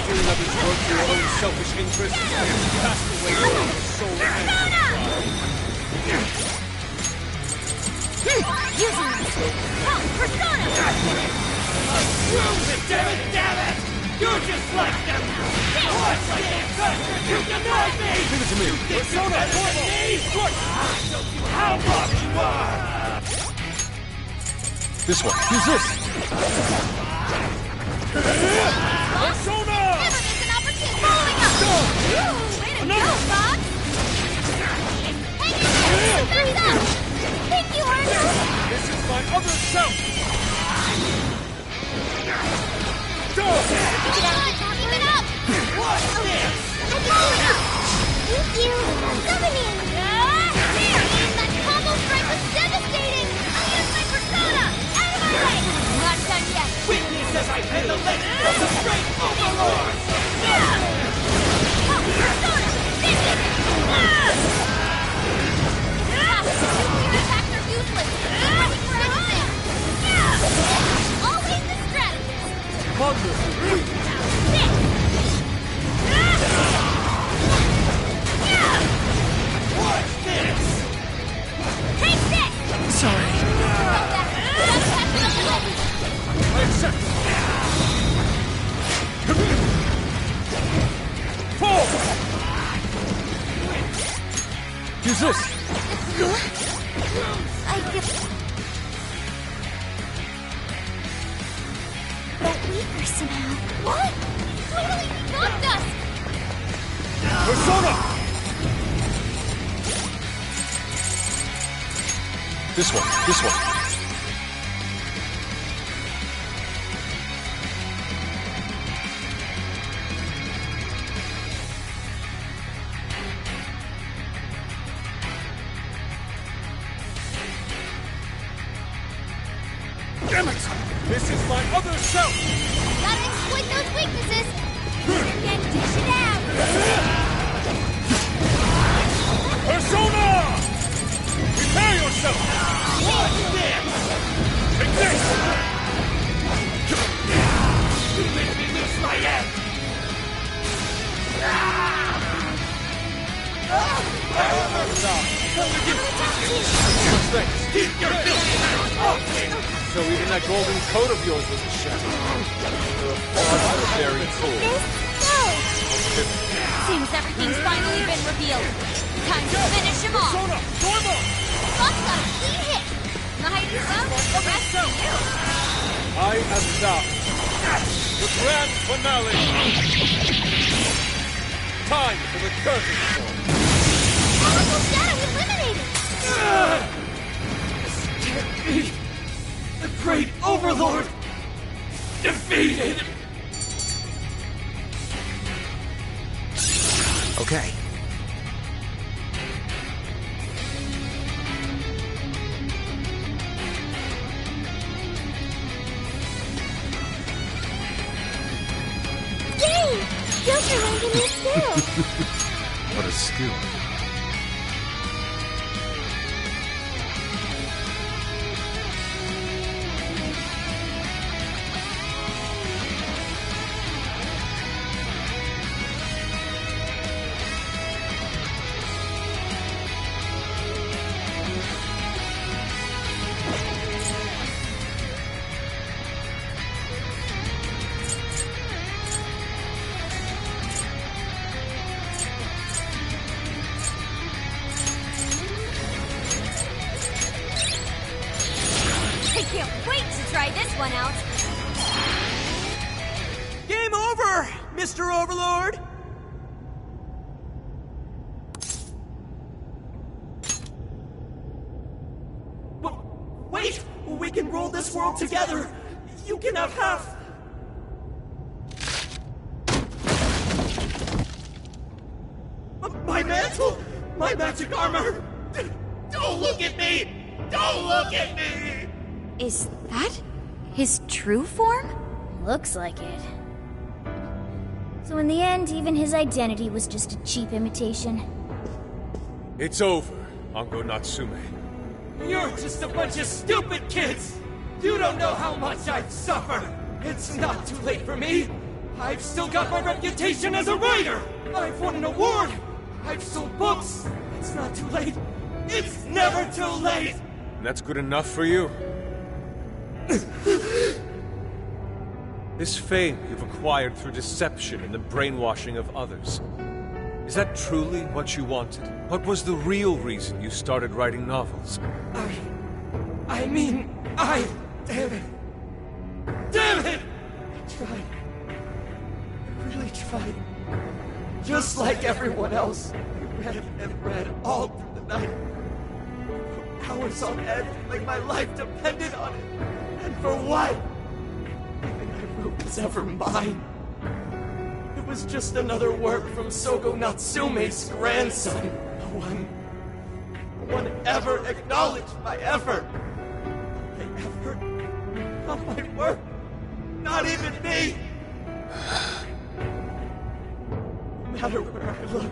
Speaker 11: Doing others' work for your own selfish interests? Cast away your own soul and
Speaker 2: Using this. Oh, Persona!
Speaker 6: Prove it, damn it, damn it! You're just like them! What's this? You denied me!
Speaker 11: Give it to me!
Speaker 6: Persona, formal! I'll show you how much you are!
Speaker 11: This one. Use this!
Speaker 2: Persona! Never miss an opportunity! Following up! Way to go, Fox! Hang in there! Thumbs up! Thank you, Arthur!
Speaker 11: This is my other self!
Speaker 2: Keep it up!
Speaker 6: What's this?
Speaker 2: I can do it! Thank you! Summoning! Here! That combo strike was devastating! I'll use my Persona! Out of my way! Not done yet!
Speaker 6: Witness as I play the legend of the great overlord!
Speaker 2: Oh, Persona! This is it! Nuclear attacks are useless! Ready for anything! Always the strategist!
Speaker 11: Wonderful!
Speaker 6: What's this?
Speaker 2: Take this!
Speaker 15: Sorry.
Speaker 2: Just catching up the legend!
Speaker 11: I accept! Fall! Use this!
Speaker 1: I get... But weaker somehow.
Speaker 2: What? Totally knocked us!
Speaker 11: Persona! This one. This one. Damn it! This is my other self!
Speaker 2: Gotta exploit those weaknesses! Then dish it out!
Speaker 11: Persona! Prepare yourself!
Speaker 6: What's this?
Speaker 11: Take this!
Speaker 6: You made me lose my head!
Speaker 5: strength.
Speaker 6: Keep your filthy hands off me!
Speaker 5: So even that golden coat of yours was a shadow. You're a far very fool.
Speaker 4: Seems everything's finally been revealed. Time to finish him off.
Speaker 11: Persona, Dormo!
Speaker 4: Buck's got a clean hit. Mighty well, the rest of you.
Speaker 5: I am thou. The grand finale. Time for the curtain call.
Speaker 10: Powerful shadow eliminated!
Speaker 13: This can't be! The Great Overlord! Defeated!
Speaker 15: Okay.
Speaker 10: Yay! Joker learned a new skill!
Speaker 5: What a skill.
Speaker 4: I can't wait to try this one out.
Speaker 13: Game over, Mr. Overlord! Wait! We can rule this world together! You can have half! My mantle! My magic armor! Don't look at me! Don't look at me!
Speaker 4: Is that his true form?
Speaker 3: Looks like it. So in the end, even his identity was just a cheap imitation.
Speaker 5: It's over, Ango Natsume.
Speaker 13: You're just a bunch of stupid kids! You don't know how much I've suffered! It's not too late for me! I've still got my reputation as a writer! I've won an award! I've sold books! It's not too late! It's never too late!
Speaker 5: And that's good enough for you? This fame you've acquired through deception and the brainwashing of others. Is that truly what you wanted? What was the real reason you started writing novels?
Speaker 13: I mean, damn it! Damn it! I tried. I really tried. Just like everyone else, I read and read all through the night. For hours on end, like my life depended on it. And for what? Nothing I wrote was ever mine. It was just another work from Sogo Natsume's grandson. No one ever acknowledged my effort. My effort, not my work, not even me. No matter where I look,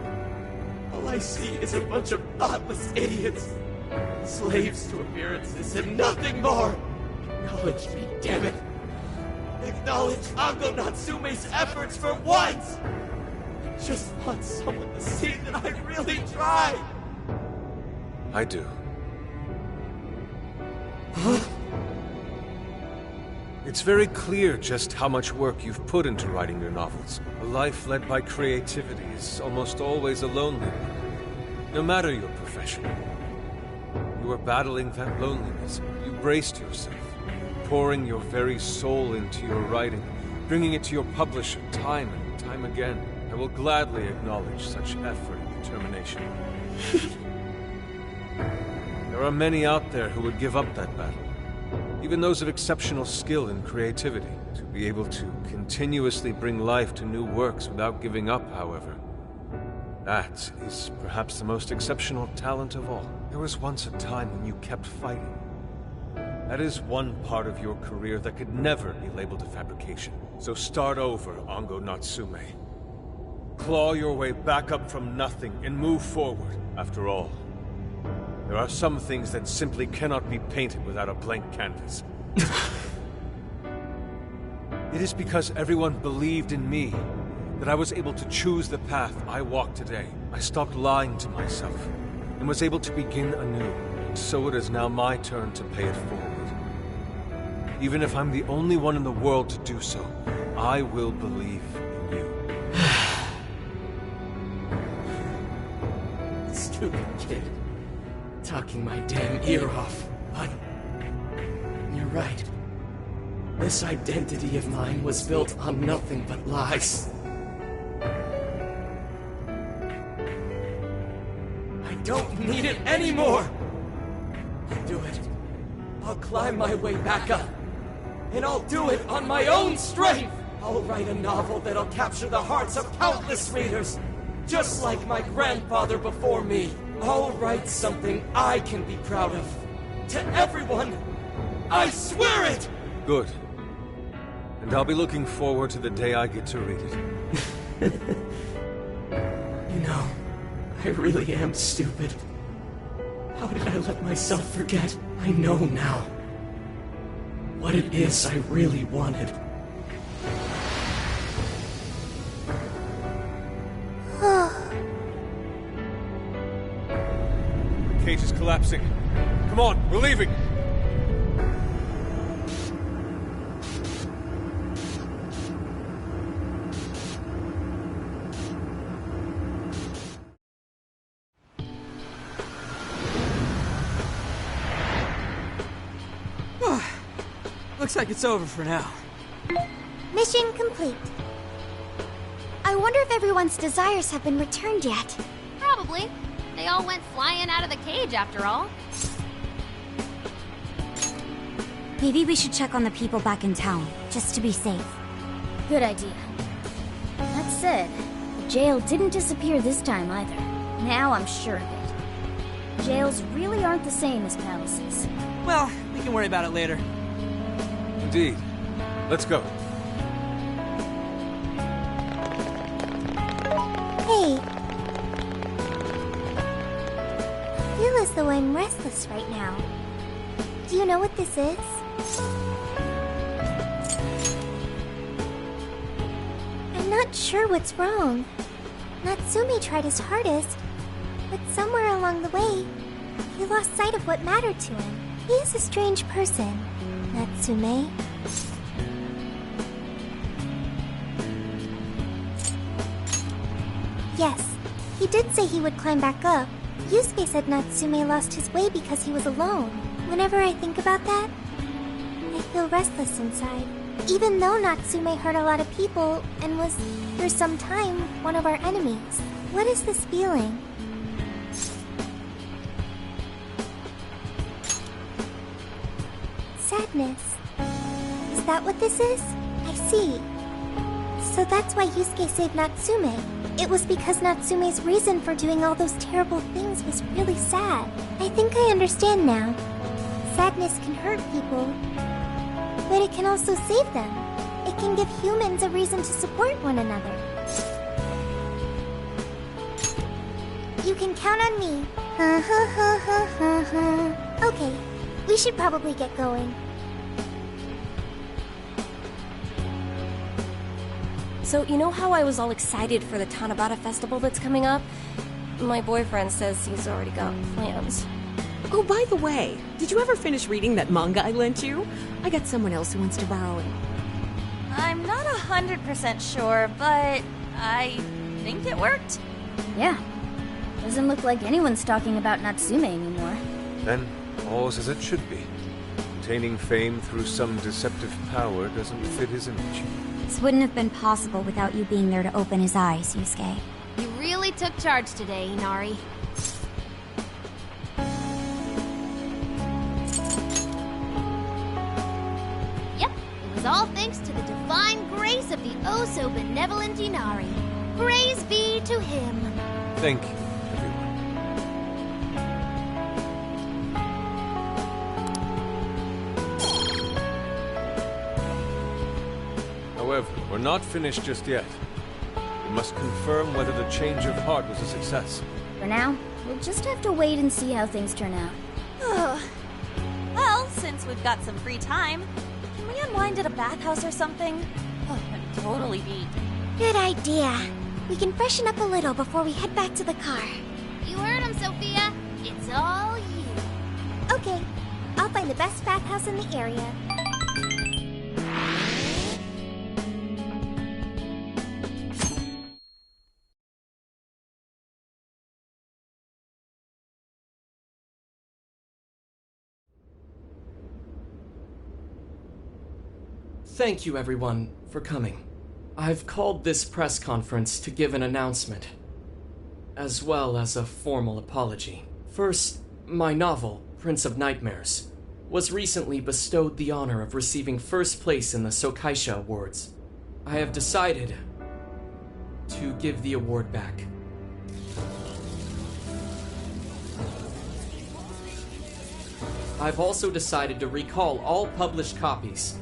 Speaker 13: all I see is a bunch of thoughtless idiots, slaves to appearances and nothing more. Acknowledge me, damn it. Acknowledge Ango Natsume's efforts for once! I just want someone to see that I really tried!
Speaker 5: I do.
Speaker 13: Huh?
Speaker 5: It's very clear just how much work you've put into writing your novels. A life led by creativity is almost always a lonely one, no matter your profession. You are battling that loneliness. You braced yourself, pouring your very soul into your writing, bringing it to your publisher time and time again. I will gladly acknowledge such effort and determination. There are many out there who would give up that battle, even those of exceptional skill and creativity. To be able to continuously bring life to new works without giving up, however, that is perhaps the most exceptional talent of all. There was once a time when you kept fighting. That is one part of your career that could never be labeled a fabrication. So start over, Ango Natsume. Claw your way back up from nothing and move forward. After all, there are some things that simply cannot be painted without a blank canvas. It is because everyone believed in me that I was able to choose the path I walk today. I stopped lying to myself and was able to begin anew. So it is now my turn to pay it forward. Even if I'm the only one in the world to do so, I will believe in you.
Speaker 13: Stupid kid. Talking my damn ear off. But you're right. This identity of mine was built on nothing but lies. I don't need it anymore! I'll do it. I'll climb my way back up. And I'll do it on my own strength! I'll write a novel that'll capture the hearts of countless readers, just like my grandfather before me. I'll write something I can be proud of. To everyone! I swear it!
Speaker 5: Good. And I'll be looking forward to the day I get to read it.
Speaker 13: You know, I really am stupid. How did I let myself forget? I know now what it is I really wanted.
Speaker 5: The cage is collapsing. Come on, we're leaving!
Speaker 16: Looks like it's over for now.
Speaker 10: Mission complete.
Speaker 1: I wonder if everyone's desires have been returned yet.
Speaker 2: Probably. They all went flying out of the cage after all.
Speaker 4: Maybe we should check on the people back in town, just to be safe.
Speaker 3: Good idea. That said, the jail didn't disappear this time either. Now I'm sure of it. Jails really aren't the same as palaces.
Speaker 16: Well, we can worry about it later.
Speaker 5: Indeed. Let's go.
Speaker 10: Hey. I feel as though I'm restless right now. Do you know what this is? I'm not sure what's wrong. Natsume tried his hardest, but somewhere along the way, he lost sight of what mattered to him. He is a strange person, Natsume. Yes, he did say he would climb back up. Yusuke said Natsume lost his way because he was alone. Whenever I think about that, I feel restless inside. Even though Natsume hurt a lot of people and was, for some time, one of our enemies. What is this feeling? Sadness. Is that what this is? I see. So that's why Yusuke saved Natsume. It was because Natsume's reason for doing all those terrible things was really sad. I think I understand now. Sadness can hurt people, but it can also save them. It can give humans a reason to support one another. You can count on me. Okay, we should probably get going.
Speaker 3: So, you know how I was all excited for the Tanabata festival that's coming up? My boyfriend says he's already got plans.
Speaker 17: Oh, by the way, did you ever finish reading that manga I lent you? I got someone else who wants to borrow it.
Speaker 3: I'm not 100% sure, but I think it worked. Yeah. Doesn't look like anyone's talking about Natsume anymore.
Speaker 5: Then, all's as it should be. Obtaining fame through some deceptive power doesn't fit his image.
Speaker 4: This wouldn't have been possible without you being there to open his eyes, Yusuke.
Speaker 2: You really took charge today, Inari. Yep, it was all thanks to the divine grace of the oh-so-benevolent Inari. Praise be to him.
Speaker 5: Thank you. However, we're not finished just yet. We must confirm whether the change of heart was a success.
Speaker 3: For now, we'll just have to wait and see how things turn out. Well, since we've got some free time, can we unwind at a bathhouse or something? Oh, I'm totally beat.
Speaker 1: Good idea. We can freshen up a little before we head back to the car.
Speaker 2: You heard him, Sophia. It's all you.
Speaker 10: find the best bathhouse in the area.
Speaker 13: Thank you, everyone, for coming. I've called this press conference to give an announcement, as well as a formal apology. First, my novel, Prince of Nightmares, was recently bestowed the honor of receiving first place in the Sokaisha Awards. I have decided to give the award back. I've also decided to recall all published copies,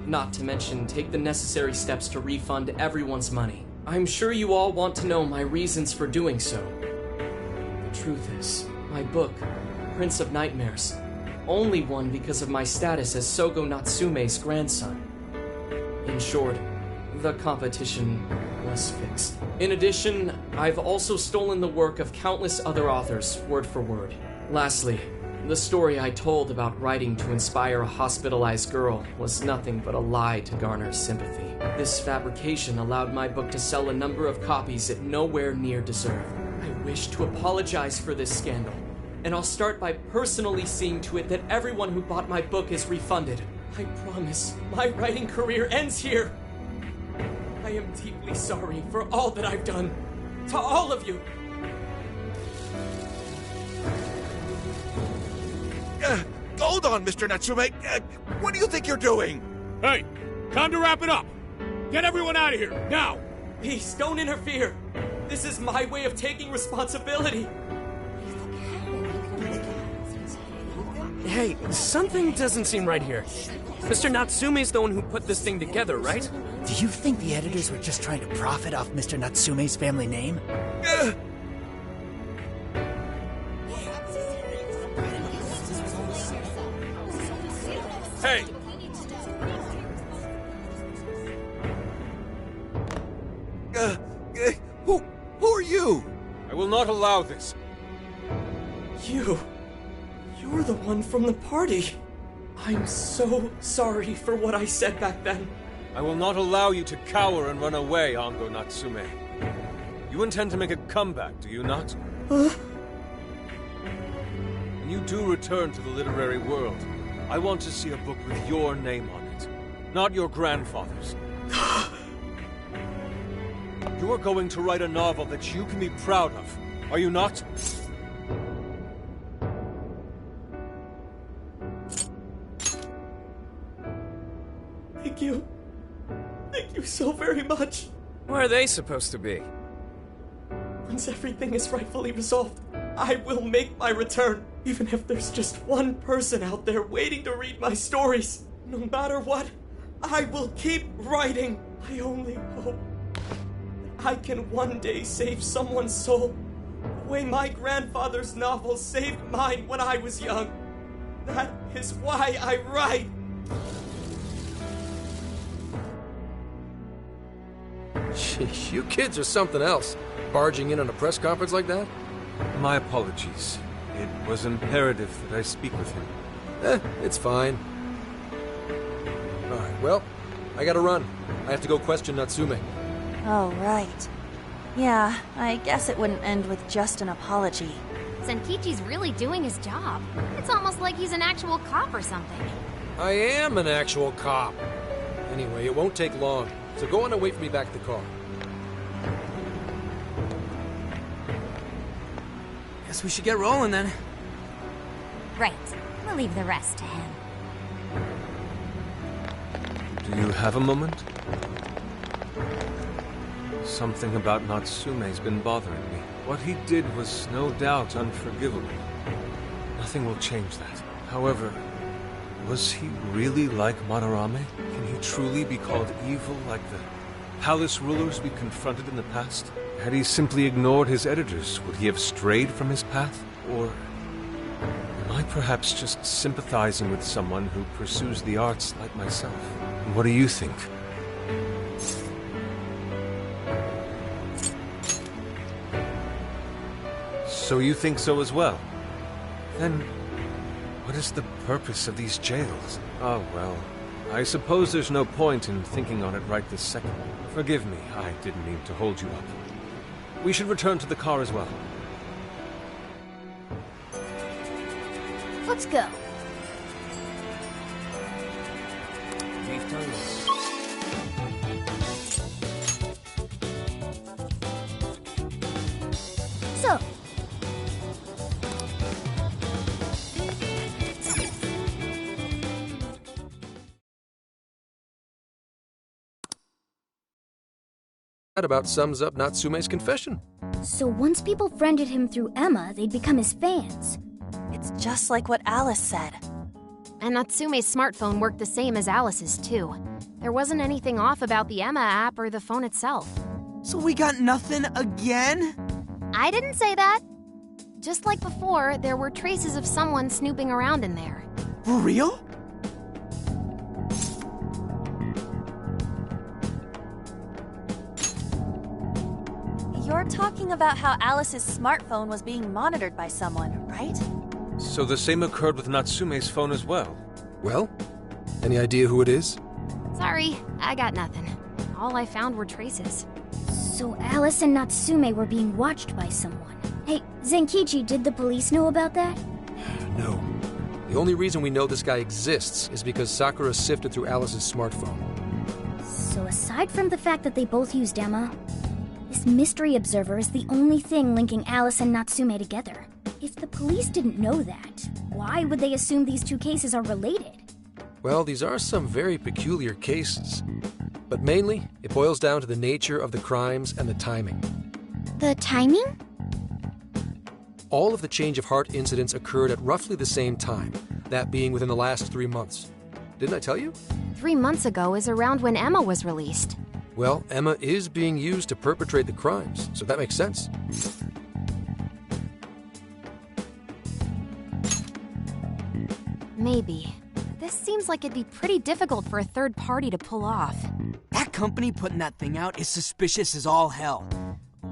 Speaker 13: not to mention take the necessary steps to refund everyone's money. I'm sure you all want to know my reasons for doing so. The truth is, my book, Prince of Nightmares, only won because of my status as Sogo Natsume's grandson. In short, the competition was fixed. In addition, I've also stolen the work of countless other authors, word for word. Lastly, the story I told about writing to inspire a hospitalized girl was nothing but a lie to garner sympathy. This fabrication allowed my book to sell a number of copies it nowhere near deserved. I wish to apologize for this scandal, and I'll start by personally seeing to it that everyone who bought my book is refunded. I promise my writing career ends here. I am deeply sorry for all that I've done. To all of you.
Speaker 7: Hold on, Mr. Natsume. What do you think you're doing?
Speaker 11: Hey, time to wrap it up. Get everyone out of here, now!
Speaker 13: Please, don't interfere. This is my way of taking responsibility.
Speaker 18: Hey, something doesn't seem right here. Mr. Natsume's the one who put this thing together, right?
Speaker 15: Do you think the editors were just trying to profit off Mr. Natsume's family name?
Speaker 11: Hey!
Speaker 7: Who are you?
Speaker 5: I will not allow this.
Speaker 13: You're the one from the party. I'm so sorry for what I said back then.
Speaker 5: I will not allow you to cower and run away, Ango Natsume. You intend to make a comeback, do you not? When you do return to the literary world, I want to see a book with your name on it, not your grandfather's. You are going to write a novel that you can be proud of, are you not?
Speaker 13: Thank you. Thank you so very much.
Speaker 18: Where are they supposed to be?
Speaker 13: Once everything is rightfully resolved, I will make my return, even if there's just one person out there waiting to read my stories. No matter what, I will keep writing. I only hope I can one day save someone's soul the way my grandfather's novel saved mine when I was young. That is why I write.
Speaker 9: Sheesh, you kids are something else. Barging in on a press conference like that?
Speaker 5: My apologies. It was imperative that I speak with him.
Speaker 9: It's fine. Alright, well, I gotta run. I have to go question Natsume.
Speaker 19: Oh, right. Yeah, I guess it wouldn't end with just an apology.
Speaker 4: Senkichi's really doing his job. It's almost like he's an actual cop or something.
Speaker 9: I am an actual cop. Anyway, it won't take long, so go on and wait for me back at the car.
Speaker 16: Guess we should get rolling then.
Speaker 4: Right. We'll leave the rest to him.
Speaker 5: Do you have a moment? Something about Natsume's been bothering me. What he did was no doubt unforgivable. Nothing will change that. However, was he really like Madarame? Can he truly be called evil like the palace rulers we confronted in the past? Had he simply ignored his editors, would he have strayed from his path? Or am I perhaps just sympathizing with someone who pursues the arts like myself? What do you think? So you think so as well? Then What is the purpose of these jails? Oh, well, I suppose there's no point in thinking on it right this second. Forgive me, I didn't mean to hold you up. We should return to the car as well.
Speaker 3: Let's go. So,
Speaker 9: That about sums up Natsume's confession.
Speaker 3: So once people friended him through Emma, they'd become his fans.
Speaker 19: It's just like what Alice said.
Speaker 2: And Natsume's smartphone worked the same as Alice's, too. There wasn't anything off about the Emma app or the phone itself.
Speaker 16: So we got nothing again?
Speaker 2: I didn't say that. Just like before, there were traces of someone snooping around in there.
Speaker 16: For real?
Speaker 19: You're talking about how Alice's smartphone was being monitored by someone, right?
Speaker 5: So the same occurred with Natsume's phone as well?
Speaker 9: Well, any idea who it is?
Speaker 2: Sorry, I got nothing. All I found were traces.
Speaker 3: So Alice and Natsume were being watched by someone. Hey, Zenkichi, did the police know about that?
Speaker 9: No. The only reason we know this guy exists is because Sakura sifted through Alice's smartphone.
Speaker 3: So aside from the fact that they both used Emma, this mystery observer is the only thing linking Alice and Natsume together. If the police didn't know that, why would they assume these two cases are related?
Speaker 9: Well, these are some very peculiar cases. But mainly, it boils down to the nature of the crimes and the timing.
Speaker 1: The timing?
Speaker 9: All of the change of heart incidents occurred at roughly the same time, that being within the last 3 months. Didn't I tell you?
Speaker 2: 3 months ago is around when Emma was released.
Speaker 9: Well, Emma is being used to perpetrate the crimes, so that makes sense.
Speaker 2: Maybe. This seems like it'd be pretty difficult for a third party to pull off.
Speaker 16: That company putting that thing out is suspicious as all hell.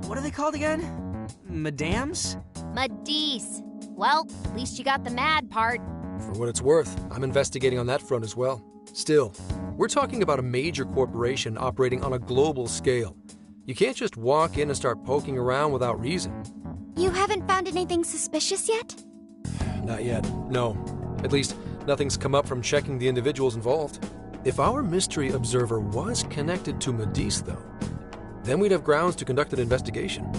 Speaker 16: What are they called again? Madams?
Speaker 2: Madis. Well, at least you got the mad part.
Speaker 9: For what it's worth, I'm investigating on that front as well. Still, we're talking about a major corporation operating on a global scale. You can't just walk in and start poking around without reason.
Speaker 1: You haven't found anything suspicious yet?
Speaker 9: Not yet, no. At least, nothing's come up from checking the individuals involved. If our mystery observer was connected to Madis, though, then we'd have grounds to conduct an investigation.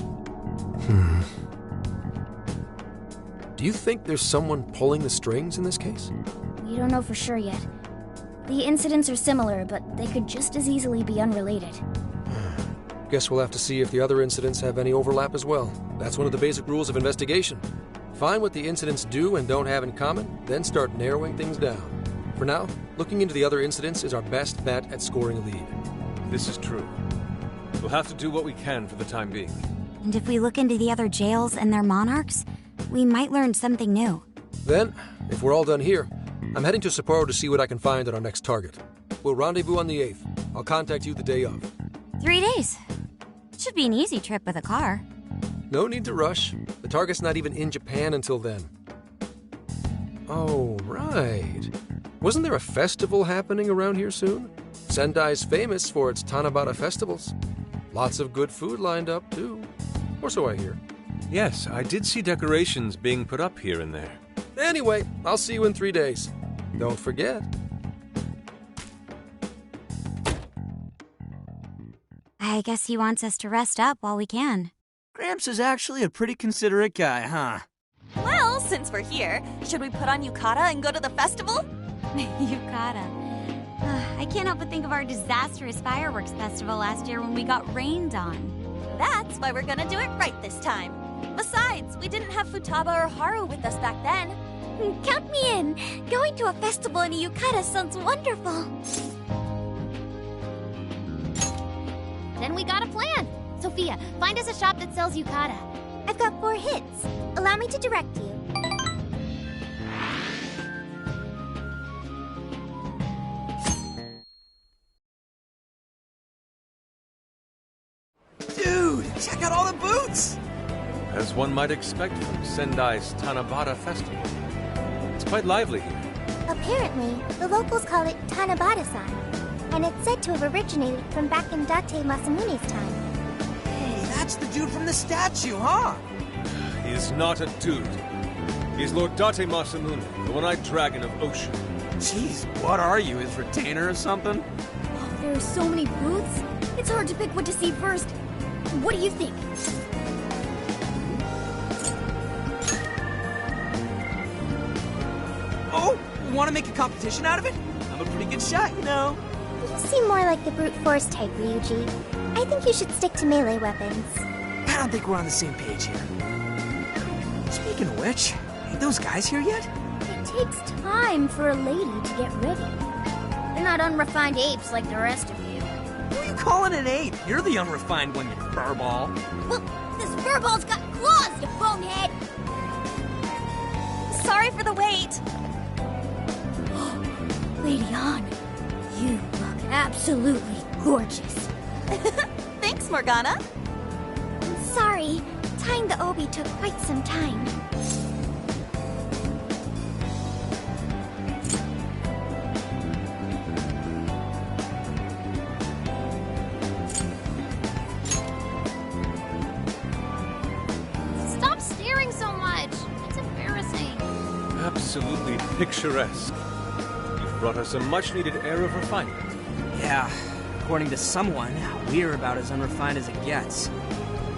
Speaker 9: Do you think there's someone pulling the strings in this case?
Speaker 3: We don't know for sure yet. The incidents are similar, but they could just as easily be unrelated.
Speaker 9: Guess we'll have to see if the other incidents have any overlap as well. That's one of the basic rules of investigation. Find what the incidents do and don't have in common, then start narrowing things down. For now, looking into the other incidents is our best bet at scoring a lead.
Speaker 5: This is true. We'll have to do what we can for the time being.
Speaker 4: And if we look into the other jails and their monarchs, we might learn something new.
Speaker 9: Then, if we're all done here, I'm heading to Sapporo to see what I can find on our next target. We'll rendezvous on the 8th. I'll contact you the day of.
Speaker 4: 3 days. Should be an easy trip with a car.
Speaker 9: No need to rush. The target's not even in Japan until then. Oh, right. Wasn't there a festival happening around here soon? Sendai's famous for its Tanabata festivals. Lots of good food lined up, too. Or so I hear.
Speaker 5: Yes, I did see decorations being put up here and there.
Speaker 9: Anyway, I'll see you in 3 days. Don't forget.
Speaker 4: I guess he wants us to rest up while we can.
Speaker 16: Gramps is actually a pretty considerate guy, huh?
Speaker 19: Well, since we're here, should we put on yukata and go to the festival?
Speaker 4: Yukata. I can't help but think of our disastrous fireworks festival last year when we got rained on.
Speaker 19: That's why we're gonna do it right this time. Besides, we didn't have Futaba or Haru with us back then.
Speaker 1: Count me in! Going to a festival in a yukata sounds wonderful.
Speaker 2: Then we got a plan. Sophia, find us a shop that sells yukata.
Speaker 10: I've got 4 hits. Allow me to direct you.
Speaker 16: Dude, check out all the boots!
Speaker 5: As one might expect from Sendai's Tanabata Festival. It's quite lively here.
Speaker 10: Apparently, the locals call it Tanabata-san, and it's said to have originated from back in Date Masamune's time.
Speaker 16: Hey, that's the dude from the statue, huh?
Speaker 5: He's not a dude. He's Lord Date Masamune, the one-eyed dragon of Ocean.
Speaker 16: Jeez, what are you, his retainer or something?
Speaker 3: Oh, there are so many booths. It's hard to pick what to see first. What do you think?
Speaker 16: Oh, want to make a competition out of it? I'm a pretty good shot, you know.
Speaker 10: You seem more like the brute force type, Ryuji. I think you should stick to melee weapons.
Speaker 16: I don't think we're on the same page here. Speaking of which, ain't those guys here yet?
Speaker 3: It takes time for a lady to get ready. They're not unrefined apes like the rest of you.
Speaker 16: Who are you calling an ape? You're the unrefined one, you furball.
Speaker 3: Well, this furball's got claws, you bonehead!
Speaker 19: Sorry for the wait.
Speaker 3: Lady Han, you look absolutely gorgeous.
Speaker 19: Thanks, Morgana.
Speaker 1: Sorry, tying the obi took quite some time.
Speaker 2: Stop staring so much. It's embarrassing.
Speaker 5: Absolutely picturesque. You've brought us a much-needed air of refinement.
Speaker 16: Yeah, according to someone, we're about as unrefined as it gets.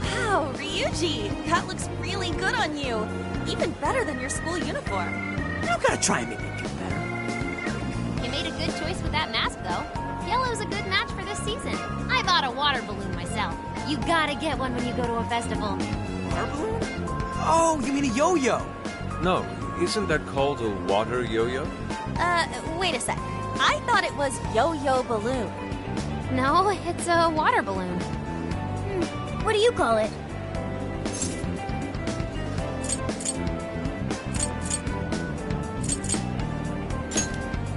Speaker 19: Wow, Ryuji, that looks really good on you. Even better than your school uniform.
Speaker 16: You don't gotta try and make me feel better.
Speaker 2: You made a good choice with that mask, though. Yellow's a good match for this season. I bought a water balloon myself. You gotta get one when you go to a festival.
Speaker 16: Water balloon? Oh, you mean a yo-yo?
Speaker 5: No, isn't that called a water yo-yo?
Speaker 19: Wait a sec. I thought it was yo-yo balloon.
Speaker 2: No, it's a water balloon.
Speaker 3: What do you call it?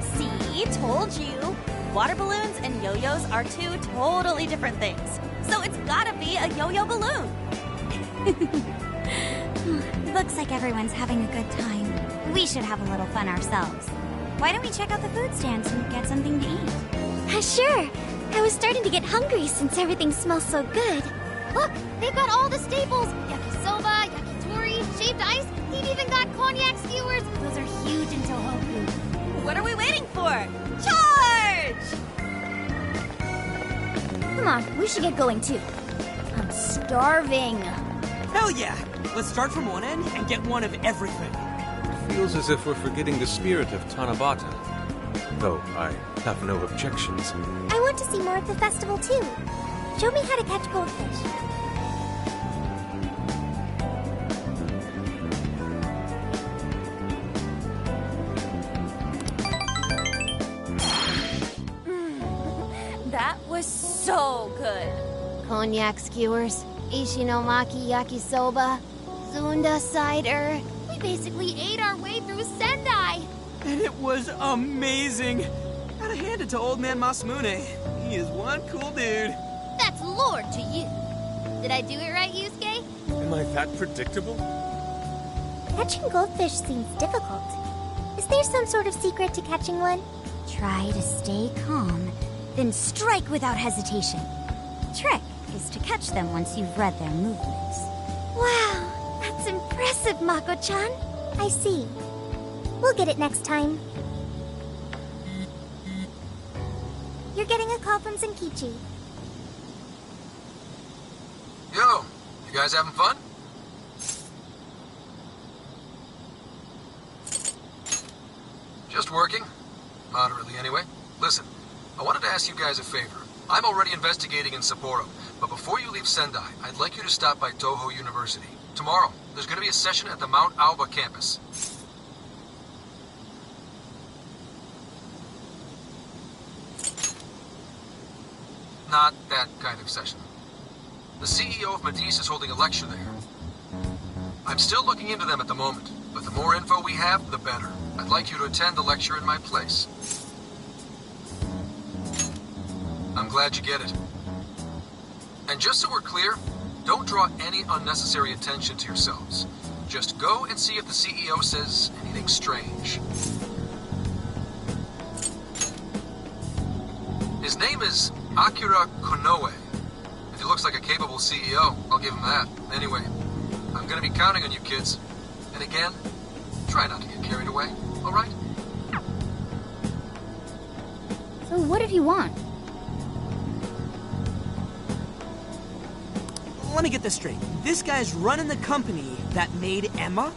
Speaker 19: See, told you. Water balloons and yo-yos are two totally different things. So it's gotta be a yo-yo balloon.
Speaker 4: Looks like everyone's having a good time. We should have a little fun ourselves. Why don't we check out the food stands and get something to eat?
Speaker 1: Sure. I was starting to get hungry since everything smells so good.
Speaker 2: Look, they've got all the staples. Yakisoba, yakitori, shaved ice. They've even got cognac skewers. Those are huge in Tohoku.
Speaker 19: What are we waiting for? Charge!
Speaker 3: Come on, we should get going too. I'm starving.
Speaker 16: Hell yeah! Let's start from one end and get one of everything.
Speaker 5: It feels as if we're forgetting the spirit of Tanabata. Though I have no objections.
Speaker 10: I want to see more of the festival too. Show me how to catch goldfish.
Speaker 19: That was so good.
Speaker 2: Cognac skewers, ishinomaki yakisoba, Zunda cider. We basically ate our way through Sendai.
Speaker 16: And it was amazing. Gotta hand it to old man Masamune. He is one cool dude.
Speaker 2: That's Lord to you. Did I do it right, Yusuke?
Speaker 5: Am I that predictable?
Speaker 10: Catching goldfish seems difficult. Is there some sort of secret to catching one?
Speaker 4: Try to stay calm, then strike without hesitation. Trick is to catch them once you've read their movements.
Speaker 10: Wow, that's impressive, Mako-chan. I see. We'll get it next time. You're getting a call from Zenkichi.
Speaker 9: Yo, you guys having fun? Just working. Moderately, anyway. Listen, I wanted to ask you guys a favor. I'm already investigating in Sapporo, but before you leave Sendai, I'd like you to stop by Toho University. Tomorrow, there's going to be a session at the Mount Aoba campus. Not that kind of session. The CEO of Medis is holding a lecture there. I'm still looking into them at the moment, but the more info we have, the better. I'd like you to attend the lecture in my place. I'm glad you get it. And just so we're clear, don't draw any unnecessary attention to yourselves. Just go and see if the CEO says anything strange. His name is Akira Konoe. If he looks like a capable CEO, I'll give him that. Anyway, I'm gonna be counting on you kids. And again, try not to get carried away, alright?
Speaker 3: So what did he want?
Speaker 16: Let me get this straight. This guy's running the company that made Emma?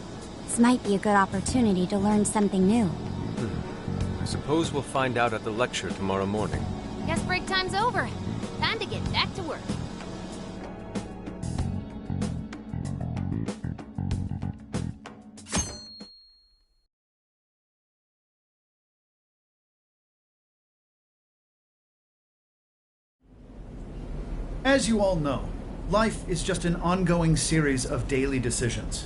Speaker 4: This might be a good opportunity to learn something new.
Speaker 5: I suppose we'll find out at the lecture tomorrow morning.
Speaker 2: Guess break time's over. Time to get back to work.
Speaker 20: As you all know, life is just an ongoing series of daily decisions.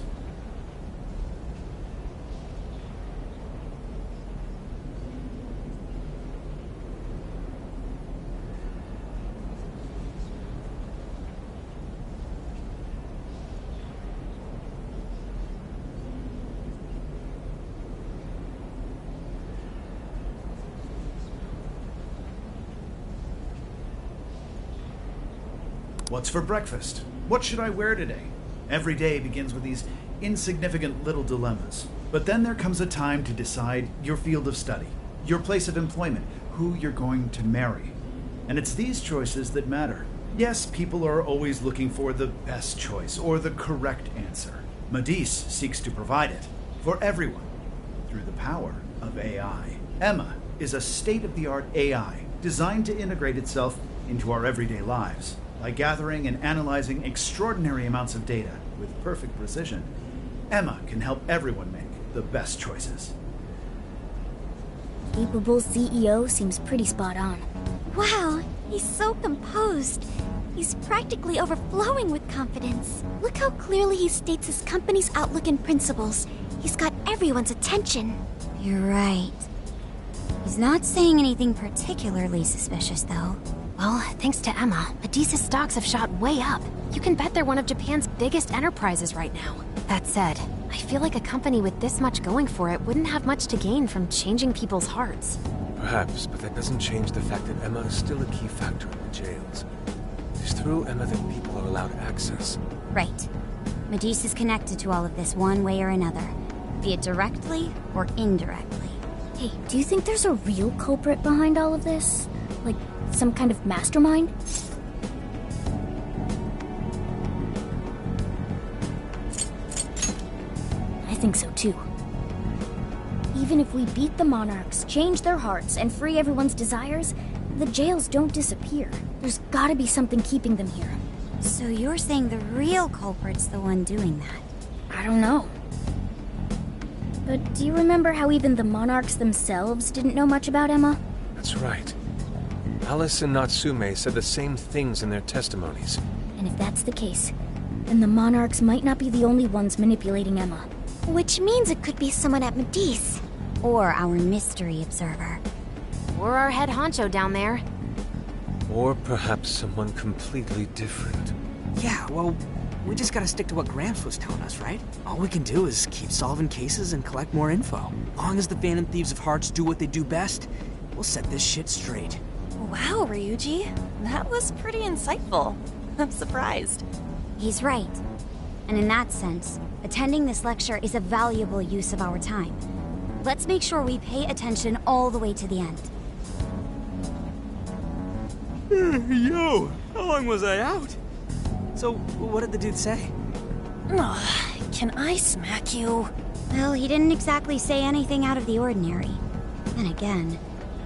Speaker 20: What's for breakfast? What should I wear today? Every day begins with these insignificant little dilemmas. But then there comes a time to decide your field of study, your place of employment, who you're going to marry. And it's these choices that matter. Yes, people are always looking for the best choice or the correct answer. Madis seeks to provide it for everyone through the power of AI. Emma is a state-of-the-art AI designed to integrate itself into our everyday lives. By gathering and analyzing extraordinary amounts of data with perfect precision, Emma can help everyone make the best choices.
Speaker 3: Capable CEO seems pretty spot on.
Speaker 1: Wow, he's so composed. He's practically overflowing with confidence. Look how clearly he states his company's outlook and principles. He's got everyone's attention.
Speaker 4: You're right. He's not saying anything particularly suspicious, though.
Speaker 2: Well, thanks to Emma, Madis's stocks have shot way up. You can bet they're one of Japan's biggest enterprises right now. That said, I feel like a company with this much going for it wouldn't have much to gain from changing people's hearts.
Speaker 5: Perhaps, but that doesn't change the fact that Emma is still a key factor in the jails. It's through Emma that people are allowed access.
Speaker 4: Right. Madis is connected to all of this one way or another, be it directly or indirectly.
Speaker 3: Hey, do you think there's a real culprit behind all of this? Like, some kind of mastermind? I think so too. Even if we beat the Monarchs, change their hearts, and free everyone's desires, the jails don't disappear. There's gotta be something keeping them here.
Speaker 4: So you're saying the real culprit's the one doing that?
Speaker 3: I don't know. But do you remember how even the Monarchs themselves didn't know much about Emma?
Speaker 5: That's right. Alice and Natsume said the same things in their testimonies.
Speaker 3: And if that's the case, then the Monarchs might not be the only ones manipulating Emma.
Speaker 1: Which means it could be someone at Madis.
Speaker 4: Or our mystery observer.
Speaker 2: Or our head honcho down there.
Speaker 5: Or perhaps someone completely different.
Speaker 16: Yeah, well, we just gotta stick to what Gramps was telling us, right? All we can do is keep solving cases and collect more info. Long as the Phantom Thieves of Hearts do what they do best, we'll set this shit straight.
Speaker 19: Wow, Ryuji. That was pretty insightful. I'm surprised.
Speaker 4: He's right. And in that sense, attending this lecture is a valuable use of our time. Let's make sure we pay attention all the way to the end.
Speaker 16: Yo, how long was I out? So, what did the dude say?
Speaker 19: Can I smack you?
Speaker 4: Well, he didn't exactly say anything out of the ordinary. And again,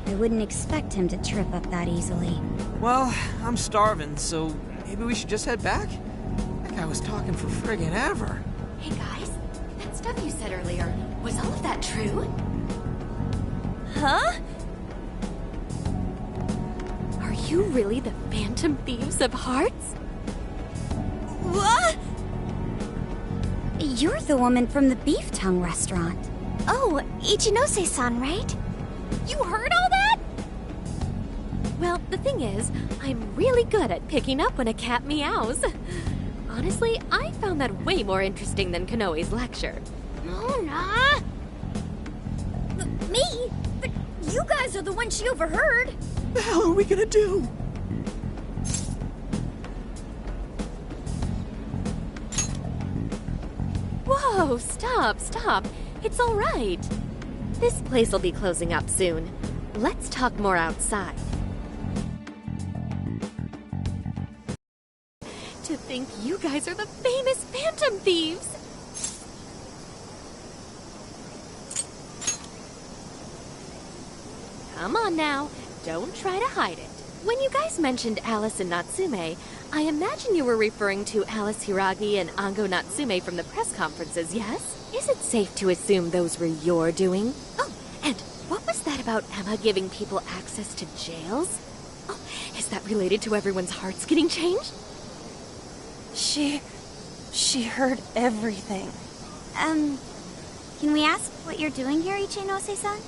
Speaker 4: I wouldn't expect him to trip up that easily.
Speaker 16: Well, I'm starving, so maybe we should just head back? That guy was talking for friggin' ever.
Speaker 2: Hey guys, that stuff you said earlier, was all of that true?
Speaker 19: Huh?
Speaker 2: Are you really the Phantom Thieves of Hearts?
Speaker 19: What?
Speaker 4: You're the woman from the Beef Tongue restaurant.
Speaker 1: Oh, Ichinose-san, right?
Speaker 2: You heard all that? Well, the thing is, I'm really good at picking up when a cat meows.
Speaker 21: Honestly, I found that way more interesting than Konoe's lecture.
Speaker 3: Mona! Me? But you guys are the ones she overheard.
Speaker 16: The hell are we gonna do?
Speaker 21: Whoa, stop. It's all right. This place will be closing up soon. Let's talk more outside. To think you guys are the famous Phantom Thieves! Come on now, don't try to hide it. When you guys mentioned Alice and Natsume, I imagine you were referring to Alice Hiragi and Ango Natsume from the press conferences, yes? Is it safe to assume those were your doing? Oh, and what was that about Emma giving people access to jails? Oh, is that related to everyone's hearts getting changed?
Speaker 19: She heard everything.
Speaker 4: Can we ask what you're doing here, Ichinose-san?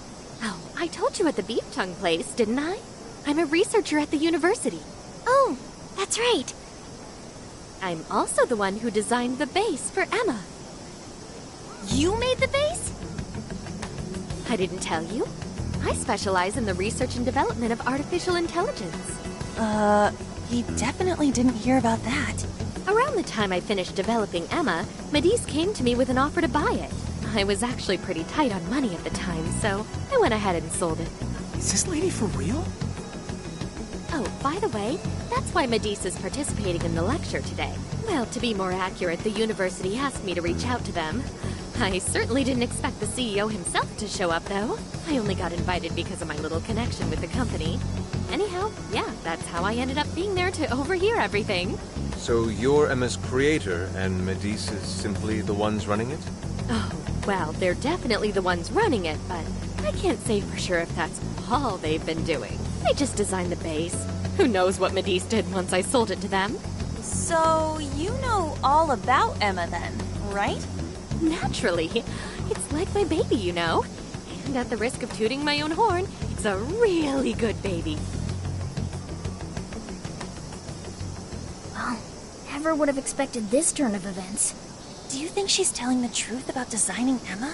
Speaker 21: Oh, I told you at the Beef Tongue place, didn't I? I'm a researcher at the university.
Speaker 4: Oh, that's right.
Speaker 21: I'm also the one who designed the base for Emma.
Speaker 4: You made the base?
Speaker 21: I didn't tell you. I specialize in the research and development of artificial intelligence.
Speaker 19: He definitely didn't hear about that.
Speaker 21: Around the time I finished developing Emma, Medis came to me with an offer to buy it. I was actually pretty tight on money at the time, so I went ahead and sold it.
Speaker 16: Is this lady for real?
Speaker 21: Oh, by the way, that's why Medis is participating in the lecture today. Well, to be more accurate, the university asked me to reach out to them. I certainly didn't expect the CEO himself to show up, though. I only got invited because of my little connection with the company. Anyhow, yeah, that's how I ended up being there to overhear everything.
Speaker 5: So you're Emma's creator, and Medis is simply the ones running it?
Speaker 21: Oh, well, they're definitely the ones running it, but I can't say for sure if that's all they've been doing. They just designed the base. Who knows what Medis did once I sold it to them?
Speaker 19: So, you know all about Emma then, right?
Speaker 21: Naturally. It's like my baby, you know. And at the risk of tooting my own horn, it's a really good baby.
Speaker 3: Well, never would have expected this turn of events.
Speaker 19: Do you think she's telling the truth about designing Emma?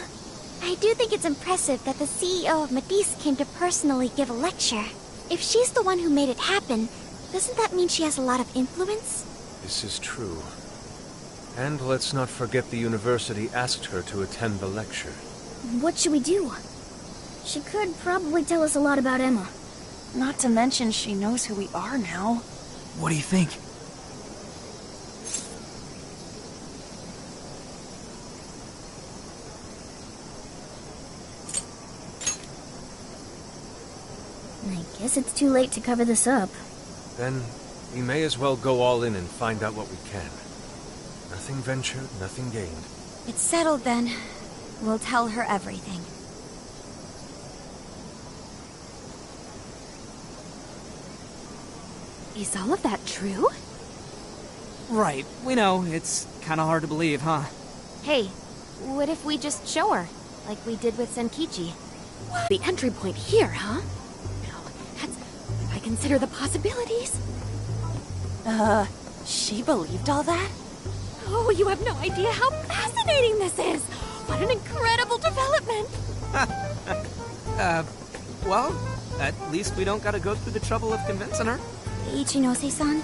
Speaker 1: I do think it's impressive that the CEO of Medis came to personally give a lecture. If she's the one who made it happen, doesn't that mean she has a lot of influence?
Speaker 5: This is true. And let's not forget the university asked her to attend the lecture.
Speaker 3: What should we do? She could probably tell us a lot about Emma.
Speaker 19: Not to mention she knows who we are now.
Speaker 16: What do you think?
Speaker 3: I guess it's too late to cover this up.
Speaker 5: Then we may as well go all in and find out what we can. Nothing ventured, nothing gained.
Speaker 4: It's settled then. We'll tell her everything.
Speaker 21: Is all of that true?
Speaker 16: Right, we know. It's kind of hard to believe, huh?
Speaker 2: Hey, what if we just show her, like we did with Senkichi?
Speaker 21: The entry point here, huh? No, that's... if I consider the possibilities...
Speaker 19: She believed all that?
Speaker 21: Oh, you have no idea how fascinating this is! What an incredible development!
Speaker 16: Well, at least we don't gotta go through the trouble of convincing her.
Speaker 4: Ichinose-san,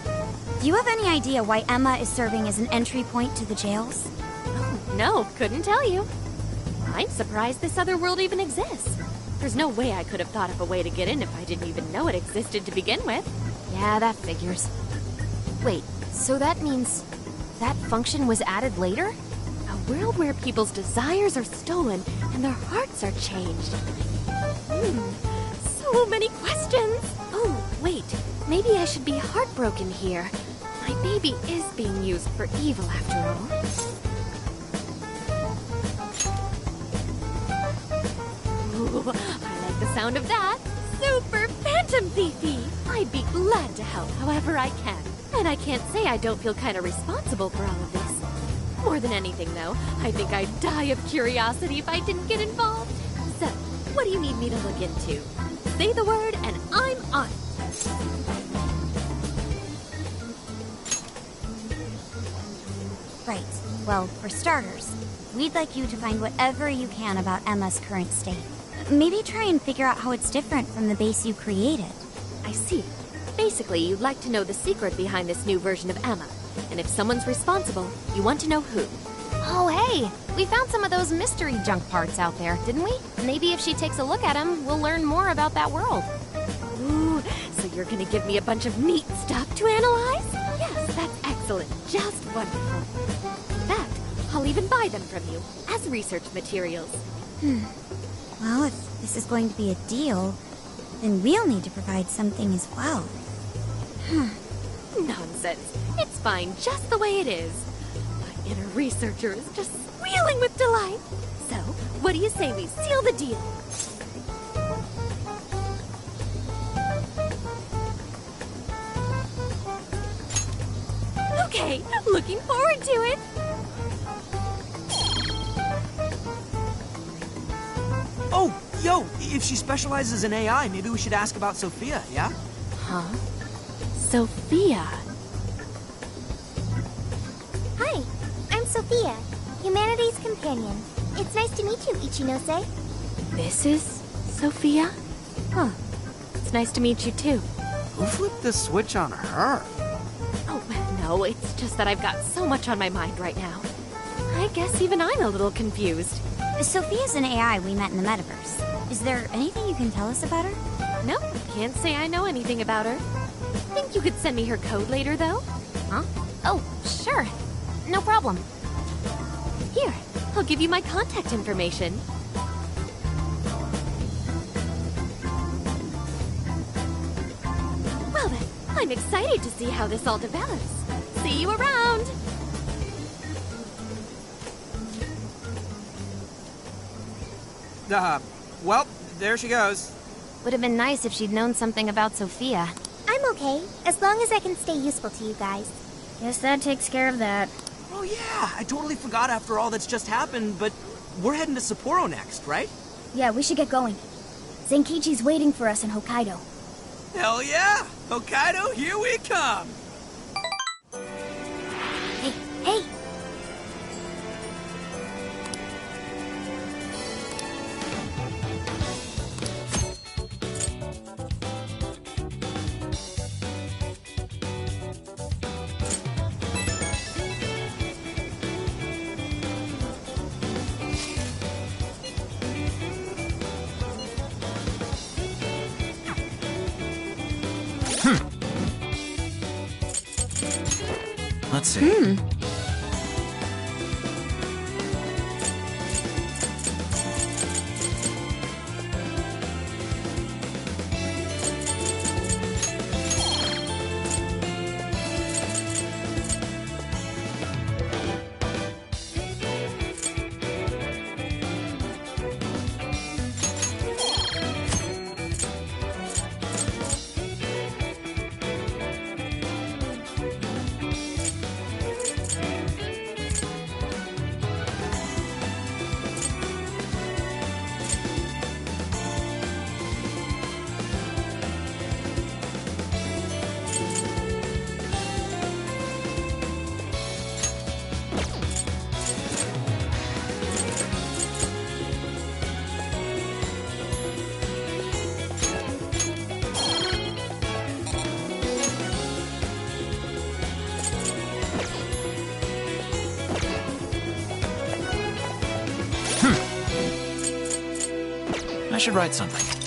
Speaker 4: do you have any idea why Emma is serving as an entry point to the jails?
Speaker 21: Oh, no, couldn't tell you. I'm surprised this other world even exists. There's no way I could have thought of a way to get in if I didn't even know it existed to begin with.
Speaker 2: Yeah, that figures. Wait, so that means that function was added later?
Speaker 21: A world where people's desires are stolen and their hearts are changed. So many questions! Oh, wait, maybe I should be heartbroken here. My baby is being used for evil after all. Ooh, I like the sound of that. Super Phantom Thiefy! I'd be glad to help however I can. And I can't say I don't feel kind of responsible for all of this. More than anything, though, I think I'd die of curiosity if I didn't get involved. So, what do you need me to look into? Say the word and I'm on it.
Speaker 4: Well, for starters, we'd like you to find whatever you can about Emma's current state. Maybe try and figure out how it's different from the base you created.
Speaker 21: I see. Basically, you'd like to know the secret behind this new version of Emma. And if someone's responsible, you want to know who.
Speaker 2: Oh, hey! We found some of those mystery junk parts out there, didn't we? Maybe if she takes a look at them, we'll learn more about that world.
Speaker 21: Ooh, so you're gonna give me a bunch of neat stuff to analyze? Yes, that's excellent. Just wonderful. In fact, I'll even buy them from you as research materials.
Speaker 4: Well, if this is going to be a deal, then we'll need to provide something as well.
Speaker 21: Nonsense. It's fine just the way it is. My inner researcher is just squealing with delight. So, what do you say we seal the deal? Okay, looking forward to it.
Speaker 16: Oh, yo, if she specializes in AI, maybe we should ask about Sophia, yeah?
Speaker 21: Huh? Sophia.
Speaker 10: Hi, I'm Sophia, Humanity's companion. It's nice to meet you, Ichinose.
Speaker 21: This is Sophia? Huh. It's nice to meet you too.
Speaker 16: Who flipped the switch on her?
Speaker 21: Oh, no, it's just that I've got so much on my mind right now. I guess even I'm a little confused.
Speaker 4: Sophia's an AI we met in the metaverse. Is there anything you can tell us about her?
Speaker 21: Nope, can't say I know anything about her. Think you could send me her code later, though?
Speaker 2: Huh? Oh, sure. No problem.
Speaker 21: Here, I'll give you my contact information. Well then, I'm excited to see how this all develops. See you around!
Speaker 16: Well, there she goes.
Speaker 2: Would have been nice if she'd known something about Sophia.
Speaker 10: I'm okay, as long as I can stay useful to you guys.
Speaker 3: Guess that takes care of that.
Speaker 16: Oh yeah, I totally forgot after all that's just happened, but we're heading to Sapporo next, right?
Speaker 3: Yeah, we should get going. Zenkichi's waiting for us in Hokkaido.
Speaker 16: Hell yeah! Hokkaido, here we come!
Speaker 3: Hey!
Speaker 14: Let's see. I should write something.